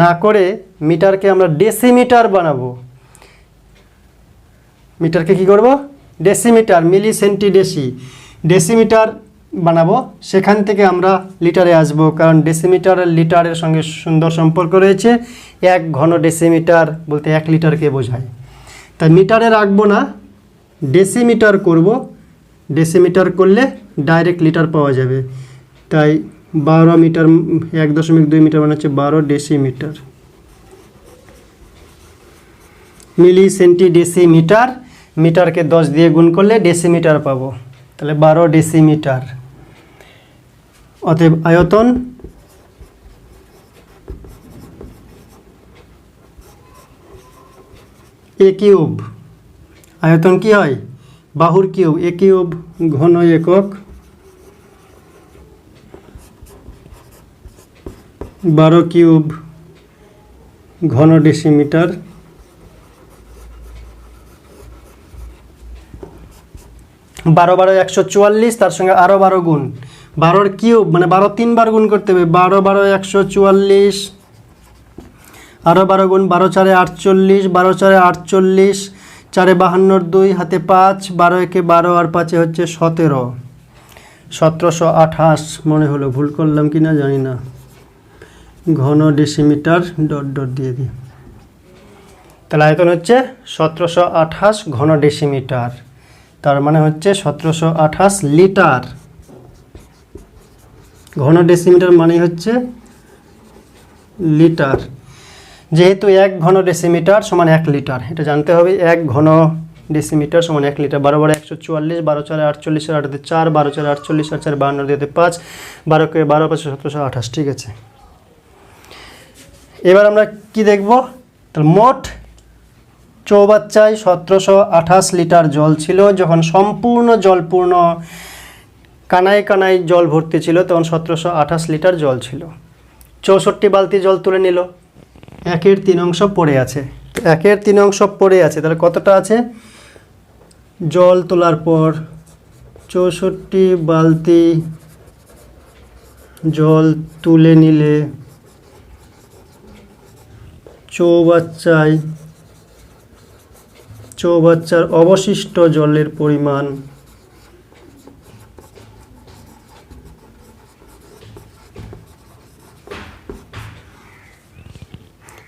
না করে মিটারকে আমরা ডেসিমিটার বানাবো। মিটারকে কি করব, ডেসিমিটার, মিলি সেন্টি ডেসি, ডেসিমিটার বানাবো। সেখান থেকে আমরা লিটারে আসব, কারণ ডেসিমিটার আর লিটারের সঙ্গে সুন্দর সম্পর্ক রয়েছে। 1 ঘন ডেসিমিটার বলতে 1 লিটারকে বোঝায়। তাই মিটারে রাখবো না, ডেসিমিটার করব। ডেসিমিটার করলে ডাইরেক্ট লিটার পাওয়া যাবে। তাই 12 মিটার, 1.2 মিটার মানে হচ্ছে 12 ডেসিমিটার। মিলি সেন্টি ডেসিমিটার, মিটারকে 10 দিয়ে গুণ করলে ডেসিমিটার পাবো। তাহলে 12 ডেসিমিটার। অতএব আয়তন এ কিউব, আয়তন কি হয়, বাহুর কিউব, এ কিউব ঘন একক, 12 কিউব ঘন ডেসিমিটার। 12 12 144, তার সঙ্গে আরও 12 গুণ, 12 কিউব মানে 12 3বার গুণ করতে হবে। 12 12 144, আরও 12 গুণ, 12 4 48, 12 4 48, 4 52, 2 হাতে 5, 12 একে 12 আর 5 হচ্ছে 17, 1728 মনে হলো, ভুল করলাম কি না জানি না। ঘন ডেসিমিটার ডট ডট দিয়ে দিই। তাহলে আয়তন হচ্ছে 1728 ঘন ডেসিমিটার, তার মানে হচ্ছে 1728 লিটার। ঘন ডেসিমিটার মানে হচ্ছে লিটার। যেহেতু 1 ঘন ডেসিমিটার সমান 1 লিটার, এটা জানতে হবে। 1 ঘন ডেসিমিটার সমান 1 লিটার। 12 12 144, 12 4 48, 8 হাতে 4, 12 4 48, 8 4 52, 2 হাতে 5, 12 কে 12 5 1728। ঠিক আছে, এবার আমরা কি দেখব, তাহলে মোট চৌবাচ্চায় 1728 লিটার জল ছিল। যখন সম্পূর্ণ জলপূর্ণ কানায় কানায় জল ভর্তি ছিল তখন 1728 লিটার জল ছিল। 64 বালতি জল তুলে নিল। 1/3 পড়ে আছে, 1/3 পড়ে আছে। তাহলে কতটা আছে, জল তোলার পর 64 বালতি জল তুলে নিলে চৌবাচ্চার অবশিষ্ট জলের পরিমাণ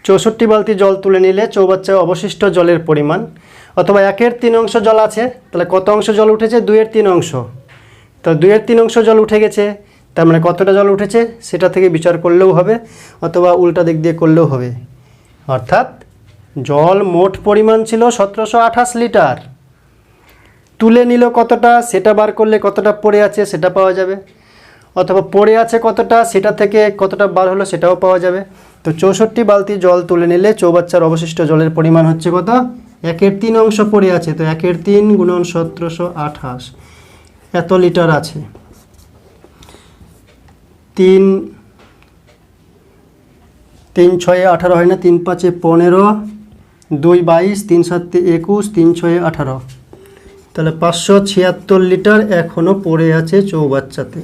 চৌষট্টি বালতি জল তুলে নিলে চৌবাচ্চায় অবশিষ্ট জলের পরিমাণ, অথবা 1/3 জল আছে, তাহলে কত অংশ জল উঠেছে, 2/3। তো 2/3 জল উঠে গেছে, তার মানে কতটা জল উঠেছে সেটা থেকে বিচার করলেও হবে, অথবা উল্টা দিক দিয়ে করলেও হবে। অর্থাৎ জল মোট পরিমাণ ছিল 1728 লিটার, তুলে নিল কতটা সেটা বার করলে কতটা পড়ে আছে সেটা পাওয়া যাবে, অথবা পড়ে আছে কতটা সেটা থেকে কতটা বার হলো সেটাও পাওয়া যাবে। তো 64 বালতি জল তুলে নিলে চৌবাচ্চার অবশিষ্ট জলের পরিমাণ হচ্ছে কত, 1/3 পড়ে আছে। তো 1/3 গুণন 1728, এত লিটার আছে। 3 3 6 18 হয় না, 3 5 15, 2 22, 3 7 21, 3 6 18, তাহলে 576 লিটার এখনও পড়ে আছে চৌবাচ্চাতে।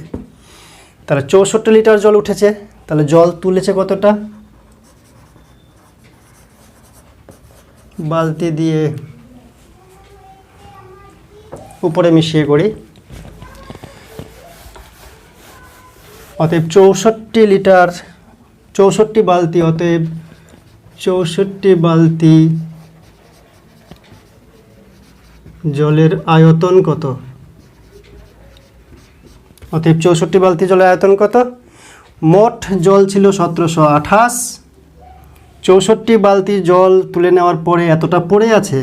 তাহলে 64 লিটার জল উঠেছে, তাহলে জল তুলেছে কতটা, বালতি দিয়ে উপরে মিশিয়ে করি। অতএব 64 লিটার, 64 বালতি, অতএব 64 বালতি জলের আয়তন কত, অতএব 64 বালতি জলের আয়তন কত, মোট জল ছিল 1728, 64 বালতি জল তুলে নেওয়ার পরে এতটা পড়ে আছে,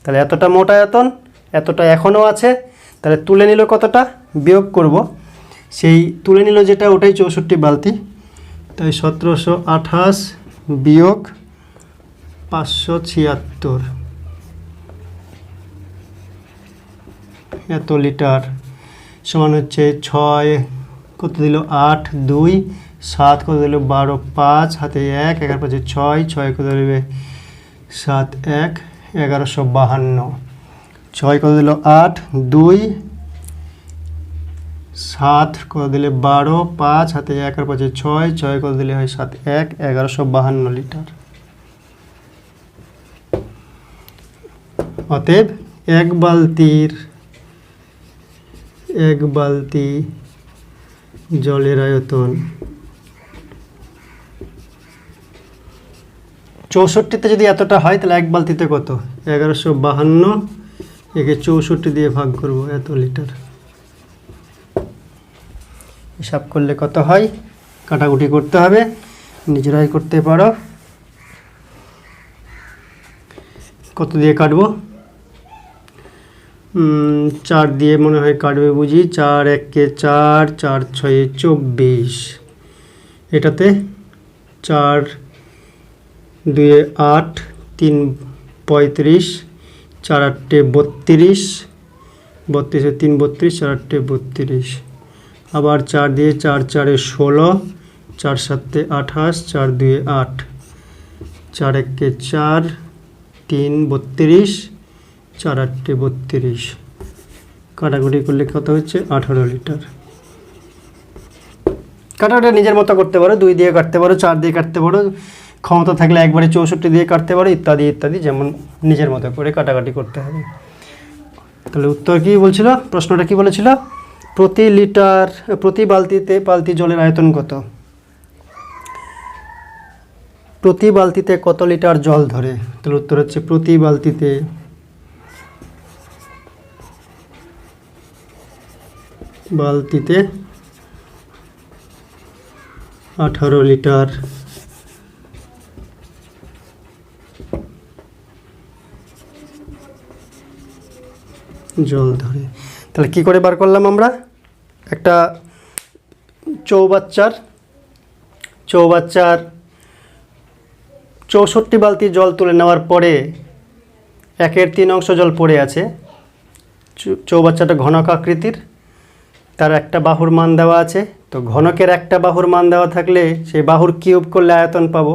তাহলে এতটা মোট আয়তন, এতটা এখনও আছে, তাহলে তুলে নিল কতটা, বিয়োগ করব, সেই তুলে নিল যেটা ওটাই 64 বালতি। তাই 1728 বিয়োগ 576 এত লিটার সমান হচ্ছে 6 কত দিল 8, 2, 7 কত দিল 12, 5 হাতে 1, 11 5 6, 6 কত দিল 7, 1, 1152, 6 কত দিল 8, 2, 7 কত দিলে 12, 5 হাতে 1 আর 5 6, 6 কত দিলে হয় 7, 1, 1152 লিটার। অতএব এক বালতি জলের আয়তন 64তে যদি এতটা হয় তাহলে এক বালতিতে কত, 1152 একে 64 দিয়ে ভাগ করব, এত লিটার। হিসাব করলে কত হয়, কাটাকুটি করতে হবে, নিজেরাই করতে পারো। কত দিয়ে কাটবো, 4 দিয়ে মনে হয় কাটবে বুঝি, 4 1 4, 4 6 24, এটাতে 4 2 8, 3 35, 4 8 32, 32 3 32, 4 8 32, আবার 4 দিয়ে 4 4 16, 4 7 28, 4 2 8, 4 1 4, 3 32, 4 8 32, কাটাকুটি করলে কত হচ্ছে 18 লিটার। কাটাকুটি নিজের মতো করতে পারো, 2 দিয়ে কাটতে পারো, 4 দিয়ে কাটতে পারো, ক্ষমতা থাকলে একবারে 64 দিয়ে কাটতে পারো, ইত্যাদি ইত্যাদি, যেমন নিজের মতো করে কাটাকাটি করতে হবে। তাহলে উত্তর কি বলছিল, প্রশ্নটা কি বলেছিল, প্রতি বালতি জলের আয়তন কত, প্রতি বালতিতে কত লিটার জল ধরে। তাহলে উত্তর হচ্ছে প্রতি বালতিতে 18 লিটার জল ধরে। তাহলে কি করে বার করলাম আমরা, একটা চৌবাচ্চার 64 বালতি জল তুলে নেওয়ার পরে 1/3 জল পড়ে আছে। চৌবাচ্চাটা ঘনক আকৃতির, তার একটা বাহুর মান দেওয়া আছে, তো ঘনকের একটা বাহুর মান দেওয়া থাকলে সেই বাহুর কিউব করলে আয়তন পাবো।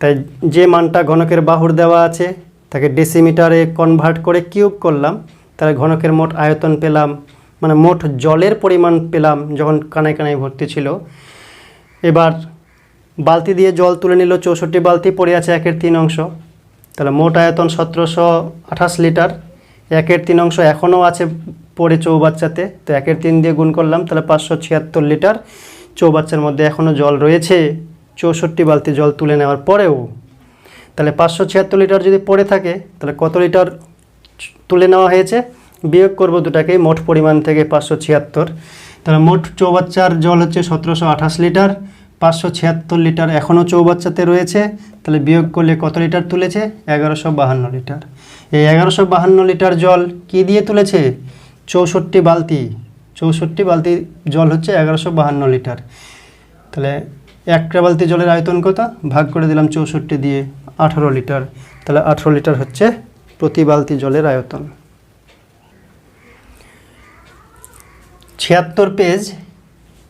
তাই যে মানটা ঘনকের বাহুর দেওয়া আছে তাকে ডেসিমিটারে কনভার্ট করে কিউব করলাম, তাহলে ঘনকের মোট আয়তন পেলাম, মানে মোট জলের পরিমাণ পেলাম যখন কানায় কানায় ভর্তি ছিল। এবার বালতি দিয়ে জল তুলে নিল, 64 বালতি পড়ে আছে 1/3, তাহলে মোট আয়তন 1728 লিটার। 1/3 এখনও আছে পড়ে চৌবাচ্চাতে, তো 1/3 দিয়ে গুণ করলাম, তাহলে 576 লিটার চৌবাচ্চার মধ্যে এখনও জল রয়েছে 64 বালতি জল তুলে নেওয়ার পরেও। তাহলে 576 লিটার যদি পড়ে থাকে তাহলে কত লিটার তুলে নেওয়া হয়েছে, বিয়োগ করব দুটাকেই, মোট পরিমাণ থেকে 576, তাহলে মোট চৌবাচ্চার জল হচ্ছে 1728 লিটার, 576 লিটার এখনও চৌবাচ্চাতে রয়েছে, তাহলে বিয়োগ করলে কত লিটার তুলেছে, 1152 লিটার। এই 1152 লিটার জল কি দিয়ে তুলেছে, 64 বালতি জল হচ্ছে 1152 লিটার। তাহলে একটা বালতি জলের আয়তন কত, ভাগ করে দিলাম 64 দিয়ে, 18 লিটার। তাহলে 18 লিটার হচ্ছে প্রতি বালতি জলের আয়তন। 76 পেজ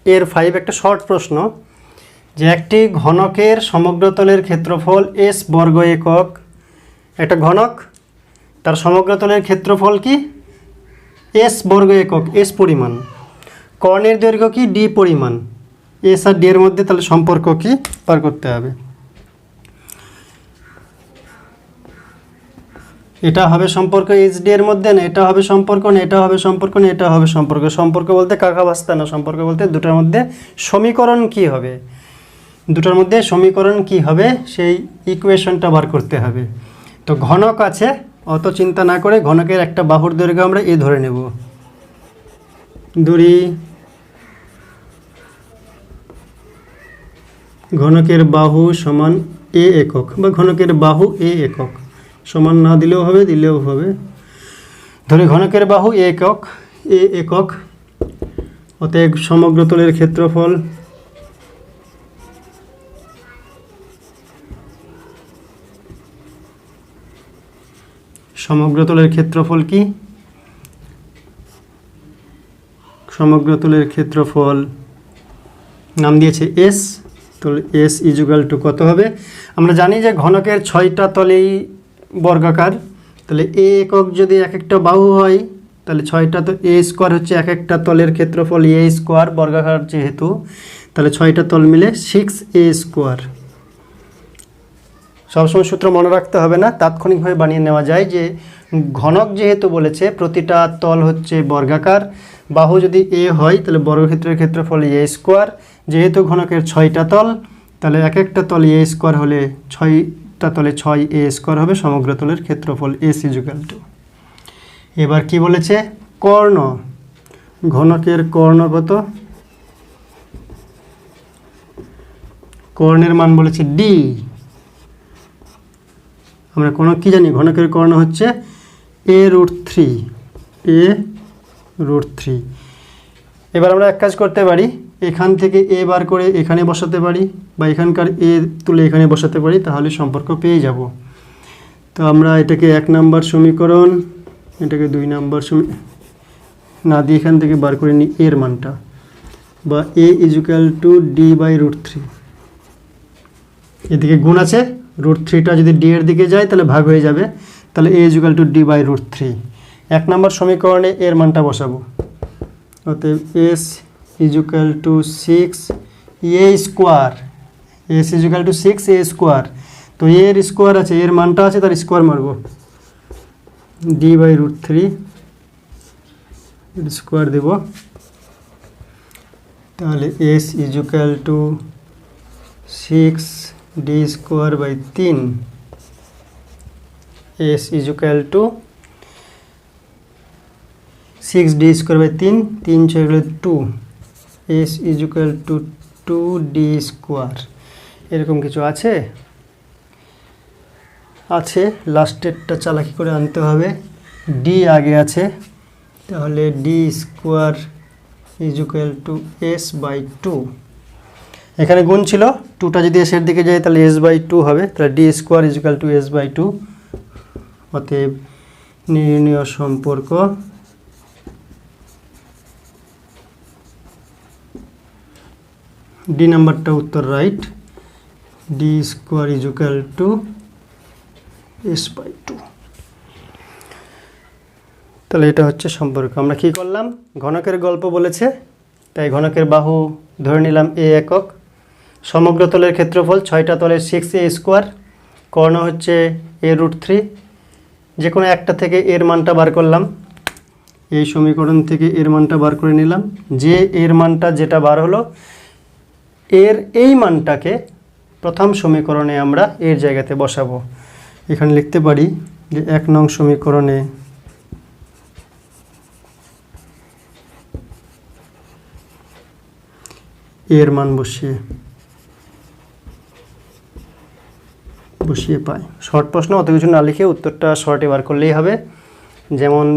এর 5 একটা শর্ট প্রশ্ন, যে একটি ঘনকের সমগ্রতলের ক্ষেত্রফল S বর্গ একক, একটা ঘনক তার সমগ্রতলের ক্ষেত্রফল কি S বর্গ একক, S পরিমাণ, কর্ণের দৈর্ঘ্য কি D পরিমাণ, S আর D এর মধ্যে তাহলে সম্পর্ক কি পার করতে হবে। এটা হবে সম্পর্ক HD এর মধ্যে না, এটা হবে সম্পর্ক না, এটা হবে সম্পর্ক না, এটা হবে সম্পর্ক। সম্পর্ক বলতে কাকাবাস্তা না, সম্পর্ক বলতে দুটার মধ্যে সমীকরণ কি হবে, দুটার মধ্যে সমীকরণ কি হবে সেই ইকুয়েশনটা বার করতে হবে। তো ঘনক আছে, অত চিন্তা না করে ঘনকের একটা বাহুর দৈর্ঘ্য আমরা এ ধরে নেব, ধরি ঘনকের বাহু সমান A একক, বা ঘনকের বাহু A একক, সমান না দিলেও হবে, দিলেও হবে। ধরি ঘনকের বাহু একক, এ একক, অতএব সমগ্র তলের ক্ষেত্রফল সমগ্র তলের ক্ষেত্রফল কি? সমগ্র তলের ক্ষেত্রফল নাম দিয়েছে এস। তাহলে এস ইজুগাল টু কত হবে? আমরা জানি যে ঘনকের 6টা তলেই বর্গাকার, তাহলে এ একক যদি এক একটা বাহু হয় তাহলে 6টা তো এ স্কোয়ার হচ্ছে এক একটা তলের ক্ষেত্রফল এ স্কোয়ার, বর্গাকার যেহেতু, তাহলে 6টা তল মিলে 6a স্কোয়ার। সবসময় সূত্র মনে রাখতে হবে না, তাৎক্ষণিকভাবে বানিয়ে নেওয়া যায় যে ঘনক যেহেতু বলেছে প্রতিটা তল হচ্ছে বর্গাকার, বাহু যদি এ হয় তাহলে বর্গক্ষেত্রের ক্ষেত্রফল এ স্কোয়ার, যেহেতু ঘনকের 6টা তল তাহলে এক একটা তল এ স্কোয়ার হলে 6টা তলে 6a স্কোয়ার হবে, সমগ্র তলের ক্ষেত্রফল এস ইজুগাল টু। এবার কি বলেছে? কর্ণ, ঘনকের কর্ণ কত? কর্ণের মান বলেছে ডি। আমরা কোন কি জানি? ঘনকের কর্ণ হচ্ছে a√3, a√3। এবার আমরা এক কাজ করতে পারি, এখান থেকে এ বার করে এখানে বসাতে পারি, বা এখানকার এ তুলে এখানে বসাতে পারি, তাহলে সম্পর্ক পেয়ে যাব। তো আমরা এটাকে 1 নম্বর সমীকরণ, এটাকে 2 নম্বর না দিয়ে এখান থেকে বার করে নিই এর মানটা, বা a ইজুকাল টু d/√3। এদিকে গুণ আছে, √3টা যদি d এর দিকে যায় তাহলে ভাগ হয়ে যাবে, তাহলে a ইজুকাল টু d/√3। 1 নম্বর সমীকরণে এর মানটা বসাবো, অতএব s is equal to 6a square, s is equal to 6a square. তো এর স্কোয়ার আছে, এর মানটা আছে, তার স্কোয়ার মারবো, d/√3 স্কোয়ার দেব, তাহলে s is equal to 6d square by 3, s is equal to 6d square by 3, 3 6 হলো 2, s is equal two 2d square. এরকম কিছু আছে? আছে, লাস্টেরটা চালাকি করে আনতে হবে, d আগে আছে, তাহলে d square is equal to s/2। এখানে গুণ ছিল, 2টা যদি s এর দিকে যায় তাহলে s/2 হবে, তাহলে d square is equal to s/2। অতএব নির্ণেয় সম্পর্ক ডি নাম্বারটা উত্তর right, d square is equal to s/2। তাহলে এটা হচ্ছে সম্পর্ক। আমরা কি করলাম? ঘনকের গল্প বলেছে, তাই ঘনকের বাহু ধরে নিলাম এ একক, সমগ্র তলের ক্ষেত্রফল 6টা তলের 6a স্কোয়ার, কর্ণ হচ্ছে a√3, যে কোনো একটা থেকে এর মানটা বার করলাম, এই সমীকরণ থেকে এর মানটা বার করে নিলাম, যে এর মানটা যেটা বার হলো এর এই মানটাকে প্রথম সমীকরণে আমরা এর জায়গাতে বসাবো। এখানে লিখতে পারি যে 1 নং সমীকরণে এর মান বসিয়ে পাই। শর্ট প্রশ্ন, অত কিছু না লিখে উত্তরটা শর্টে বার করলেই হবে, যেমন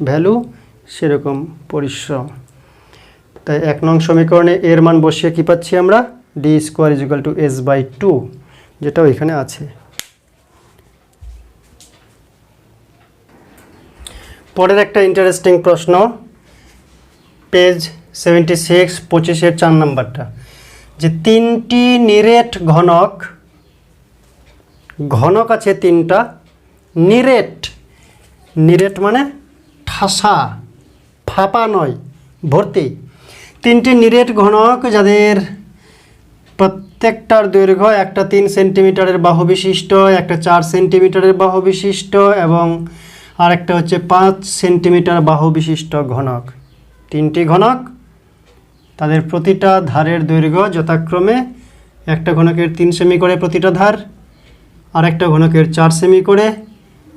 ভ্যালু সেরকম পরিশ্রম। তাই 1 নং সমীকরণে এর মান বসিয়ে কি পাচ্ছি আমরা? d square is equal to s/2, যেটা ওইখানে আছে। পরের একটা ইন্টারেস্টিং প্রশ্ন, পেজ 76, 25-এর 4 নাম্বারটা, যে 3টি নিরেট ঘনক আছে 3টা, নিরেট মানে ঠাসা, ফাঁপা নয়, ভর্তি। 3টি নিরেট ঘনক যাদের প্রত্যেকটার দৈর্ঘ্য, একটা 3 সেন্টিমিটারের বাহু বিশিষ্ট, একটা 4 সেন্টিমিটারের বাহু বিশিষ্ট, এবং আরেকটা হচ্ছে 5 সেন্টিমিটার বাহু বিশিষ্ট ঘনক। 3টি ঘনক, তাদের প্রতিটা ধারের দৈর্ঘ্য যথাক্রমে একটা ঘনকের 3 সেমি করে প্রতিটা ধার, আরেকটা ঘনকের 4 সেমি করে,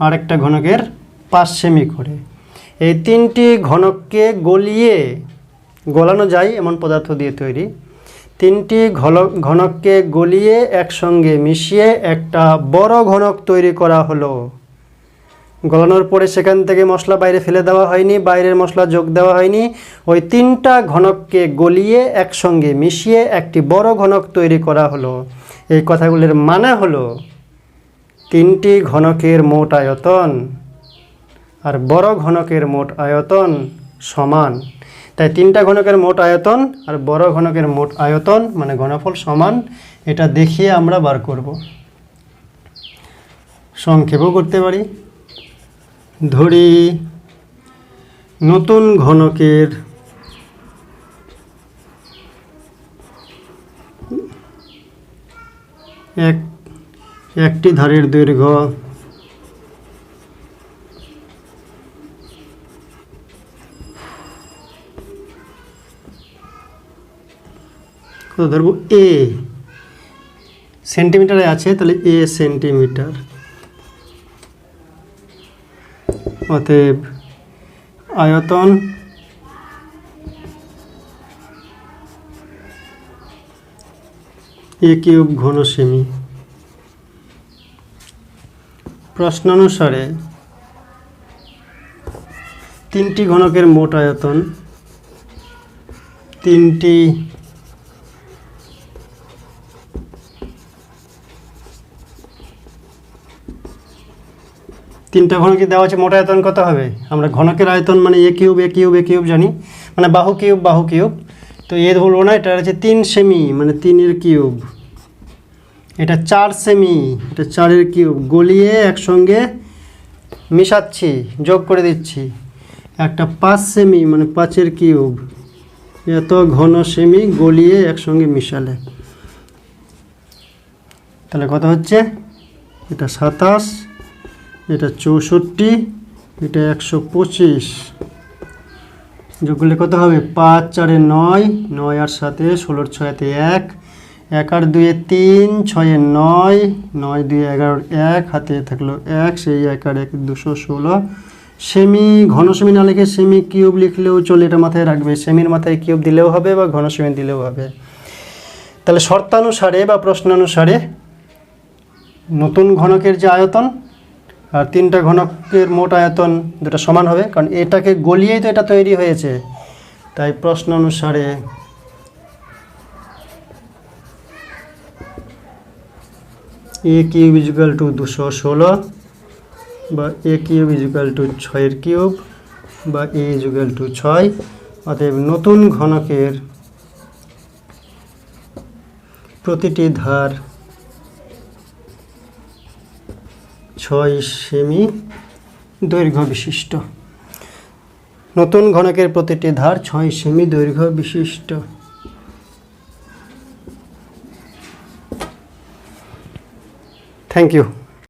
আরেকটা ঘনকের 5 সেমি করে। এই 3টি ঘনককে গলানো যায় এমন পদার্থ দিয়ে তৈরি। 3টি ঘনককে গলিয়ে একসঙ্গে মিশিয়ে একটা বড় ঘনক তৈরি করা হলো। গলানোর পরে সেখান থেকে মশলা বাইরে ফেলে দেওয়া হয়নি, বাইরের মশলা যোগ দেওয়া হয়নি, ওই 3টা ঘনককে গলিয়ে একসঙ্গে মিশিয়ে একটি বড় ঘনক তৈরি করা হলো। এই কথাগুলির মানে হলো 3টি ঘনকের মোট আয়তন আর বড় ঘনকের মোট আয়তন সমান। তাই 3টা ঘনকের মোট আয়তন আর বড় ঘনকের মোট আয়তন মানে ঘনফল সমান, এটা দেখিয়ে আমরা বার করব। সংক্ষেপও করতে পারি। ধরি নতুন ঘনকের একটি ধারের দৈর্ঘ্য কত ধরবো, এ সেন্টিমিটারে আছে, তাহলে এ সেন্টিমিটার। অতএব আয়তন এ কিউব ঘন সেমি। প্রশ্নানুসারে 3টি ঘনকের মোট আয়তন 3টা ঘনকে দেওয়া আছে, মোট আয়তন কত হবে? আমরা ঘনকের আয়তন মানে এ কিউব এ কিউব এ কিউব জানি, মানে বাহু কিউব বাহু কিউব। তো এ বলবো না, এটা হচ্ছে 3 সেমি মানে 3-এর কিউব। এটা 4 সেমি, এটা 4-এর কিউব। গলিয়ে একসঙ্গে মিশাচ্ছি, যোগ করে দিচ্ছি। একটা 5 সেমি মানে 5-এর কিউব। এত ঘন সেমি গলিয়ে একসঙ্গে মিশালে তাহলে কত হচ্ছে? এটা 27, এটা 64, এটা 125। যোগ করলে কত হবে? 5 4 9, 9 আর 7 16 6 1, 1 আর 2 3, 6 9, 9 2 11, 1 হাতে থাকলো 1, সেই 1 আর 1 216 সেমি। ঘন সেমি না লিখে সেমি কিউব লিখলেও চলে, এটা মাথায় রাখবে। সেমির মাথায় কিউব দিলেও হবে বা ঘন সেমি দিলেও হবে। তাহলে শর্তানুসারে বা প্রশ্নানুসারে নতুন ঘনকের যে আয়তন আর 3টা ঘনকের মোট আয়তন দুটো সমান হবে, কারণ এটাকে গলিয়েই তো এটা তৈরি হয়েছে। তাই প্রশ্ন অনুসারে এ কিউব ইজুকাল টু 216 বা এ কিউব ইজুকাল টু 6-এর কিউব বা এ ইজুকাল টু 6। অতএব নতুন ঘনকের প্রতিটি ধার 6 সেমি দৈর্ঘ্য বিশিষ্ট। নতুন ঘনকের প্রতিটি ধার 6 সেমি দৈর্ঘ্য বিশিষ্ট। Thank you.